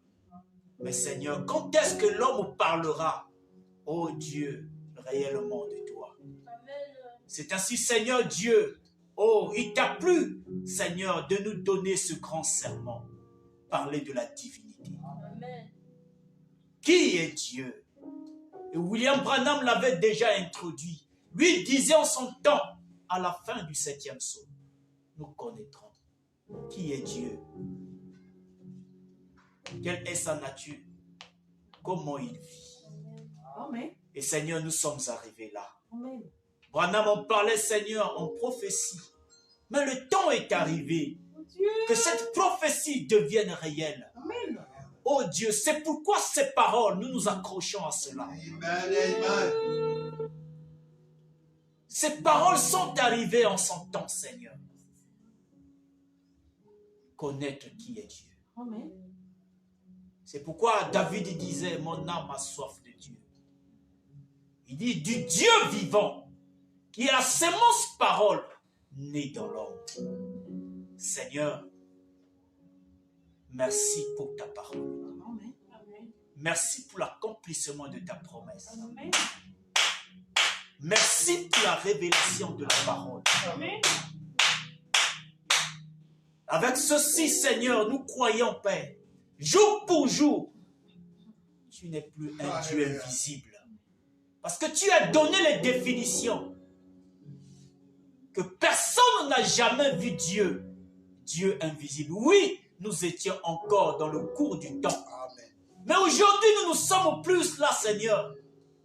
Mais Seigneur, quand est-ce que l'homme parlera, oh Dieu, réellement de toi? C'est ainsi, Seigneur Dieu, oh, il t'a plu, Seigneur, de nous donner ce grand serment, parler de la divinité. Amen. Qui est Dieu? Et William Branham l'avait déjà introduit. Lui disait en son temps, à la fin du 7e psaume, nous connaîtrons qui est Dieu, quelle est sa nature, comment il vit. Amen. Et Seigneur, nous sommes arrivés là. Amen. Branham en parlait, Seigneur, en prophétie. Mais le temps est arrivé que cette prophétie devienne réelle. Amen. Oh Dieu, c'est pourquoi ces paroles, nous nous accrochons à cela. Amen. Ces paroles sont arrivées en son temps, Seigneur. Connaître qui est Dieu. Amen. C'est pourquoi David disait, mon âme a soif de Dieu. Il dit, du Dieu vivant, qui est la sémence parole née dans l'homme. Seigneur, merci pour ta parole. Amen. Merci pour l'accomplissement de ta promesse. Amen. Merci pour la révélation de la parole. Amen. Avec ceci, Seigneur, nous croyons, Père, jour pour jour, tu n'es plus un Dieu invisible. Parce que tu as donné les définitions que personne n'a jamais vu Dieu, Dieu invisible. Oui, nous étions encore dans le cours du temps. Amen. Mais aujourd'hui, nous ne sommes plus là, Seigneur.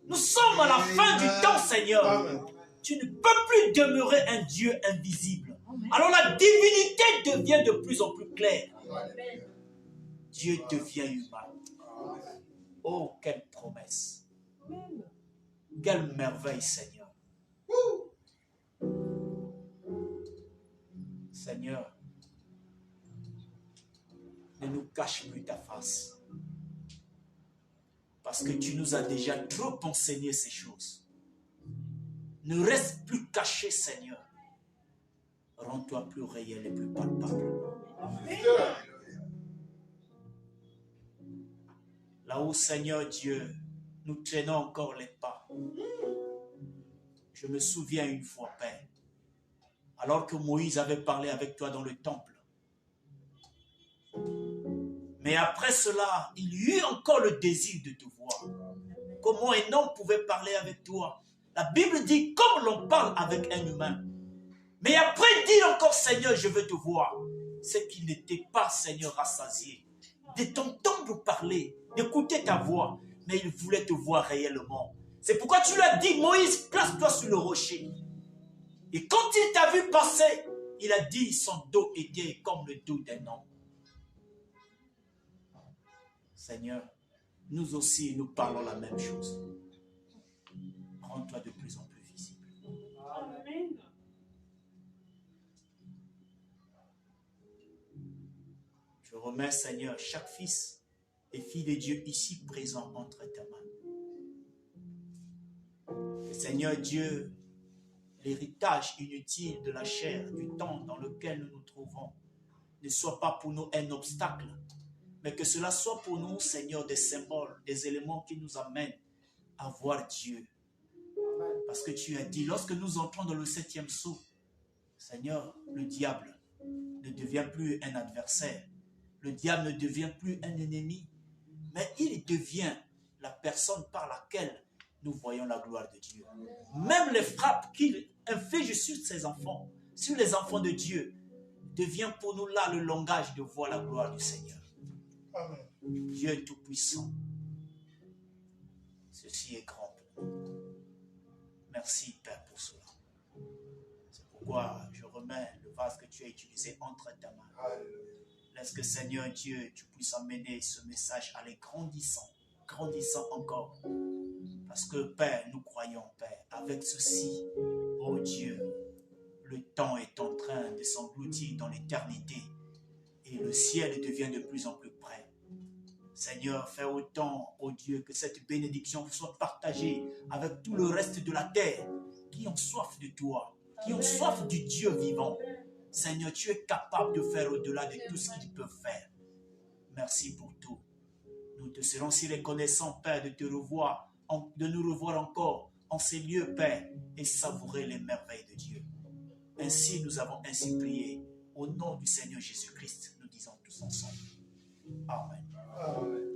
Nous sommes à la fin du temps, Seigneur. Amen. tu ne peux plus demeurer un Dieu invisible. Alors la divinité devient de plus en plus claire. Dieu devient humain. Oh, quelle promesse. Quelle merveille, Seigneur. Seigneur, ne nous cache plus ta face. Parce que tu nous as déjà trop enseigné ces choses. Ne reste plus caché, Seigneur. Rends-toi plus réel et plus palpable. Là-haut, Seigneur Dieu, nous traînons encore les pas. Je me souviens une fois, Père, alors que Moïse avait parlé avec toi dans le temple. Mais après cela, il y eut encore le désir de te voir. Comment un homme pouvait parler avec toi? La Bible dit comme l'on parle avec un humain. Mais après, dit encore, Seigneur, je veux te voir. C'est qu'il n'était pas, Seigneur, rassasié de t'entendre parler, d'écouter ta voix, mais il voulait te voir réellement. C'est pourquoi tu lui as dit, Moïse, place-toi sur le rocher. Et quand il t'a vu passer, il a dit, son dos était comme le dos d'un homme. Seigneur, nous aussi, nous parlons la même chose. Rends-toi de plus en plus visible. Amen. Je remets, Seigneur, chaque fils et fille de Dieu ici présent entre tes mains. Et Seigneur Dieu, l'héritage inutile de la chair, du temps dans lequel nous nous trouvons, ne soit pas pour nous un obstacle, mais que cela soit pour nous, Seigneur, des symboles, des éléments qui nous amènent à voir Dieu. Parce que tu as dit, lorsque nous entrons dans le 7e sceau, Seigneur, le diable ne devient plus un adversaire. Le diable ne devient plus un ennemi, mais il devient la personne par laquelle nous voyons la gloire de Dieu. Même les frappes qu'il inflige sur ses enfants, sur les enfants de Dieu, devient pour nous là le langage de voir la gloire du Seigneur. Amen. Dieu tout-puissant, ceci est grand pour nous. Merci Père pour cela. C'est pourquoi je remets le vase que tu as utilisé entre ta main. Alléluia. Laisse que Seigneur Dieu, tu puisses amener ce message à les grandissant encore. Parce que Père, nous croyons Père, avec ceci, oh Dieu, le temps est en train de s'engloutir dans l'éternité et le ciel devient de plus en plus près. Seigneur, fais autant, oh Dieu, que cette bénédiction soit partagée avec tout le reste de la terre qui ont soif de toi, qui ont soif du Dieu vivant. Seigneur, tu es capable de faire au-delà de tout ce qu'ils peuvent faire. Merci pour tout. Nous te serons si reconnaissants, Père, de te revoir, de nous revoir encore en ces lieux, Père, et savourer les merveilles de Dieu. Ainsi, nous avons ainsi prié. Au nom du Seigneur Jésus-Christ, nous disons tous ensemble. Amen. Amen.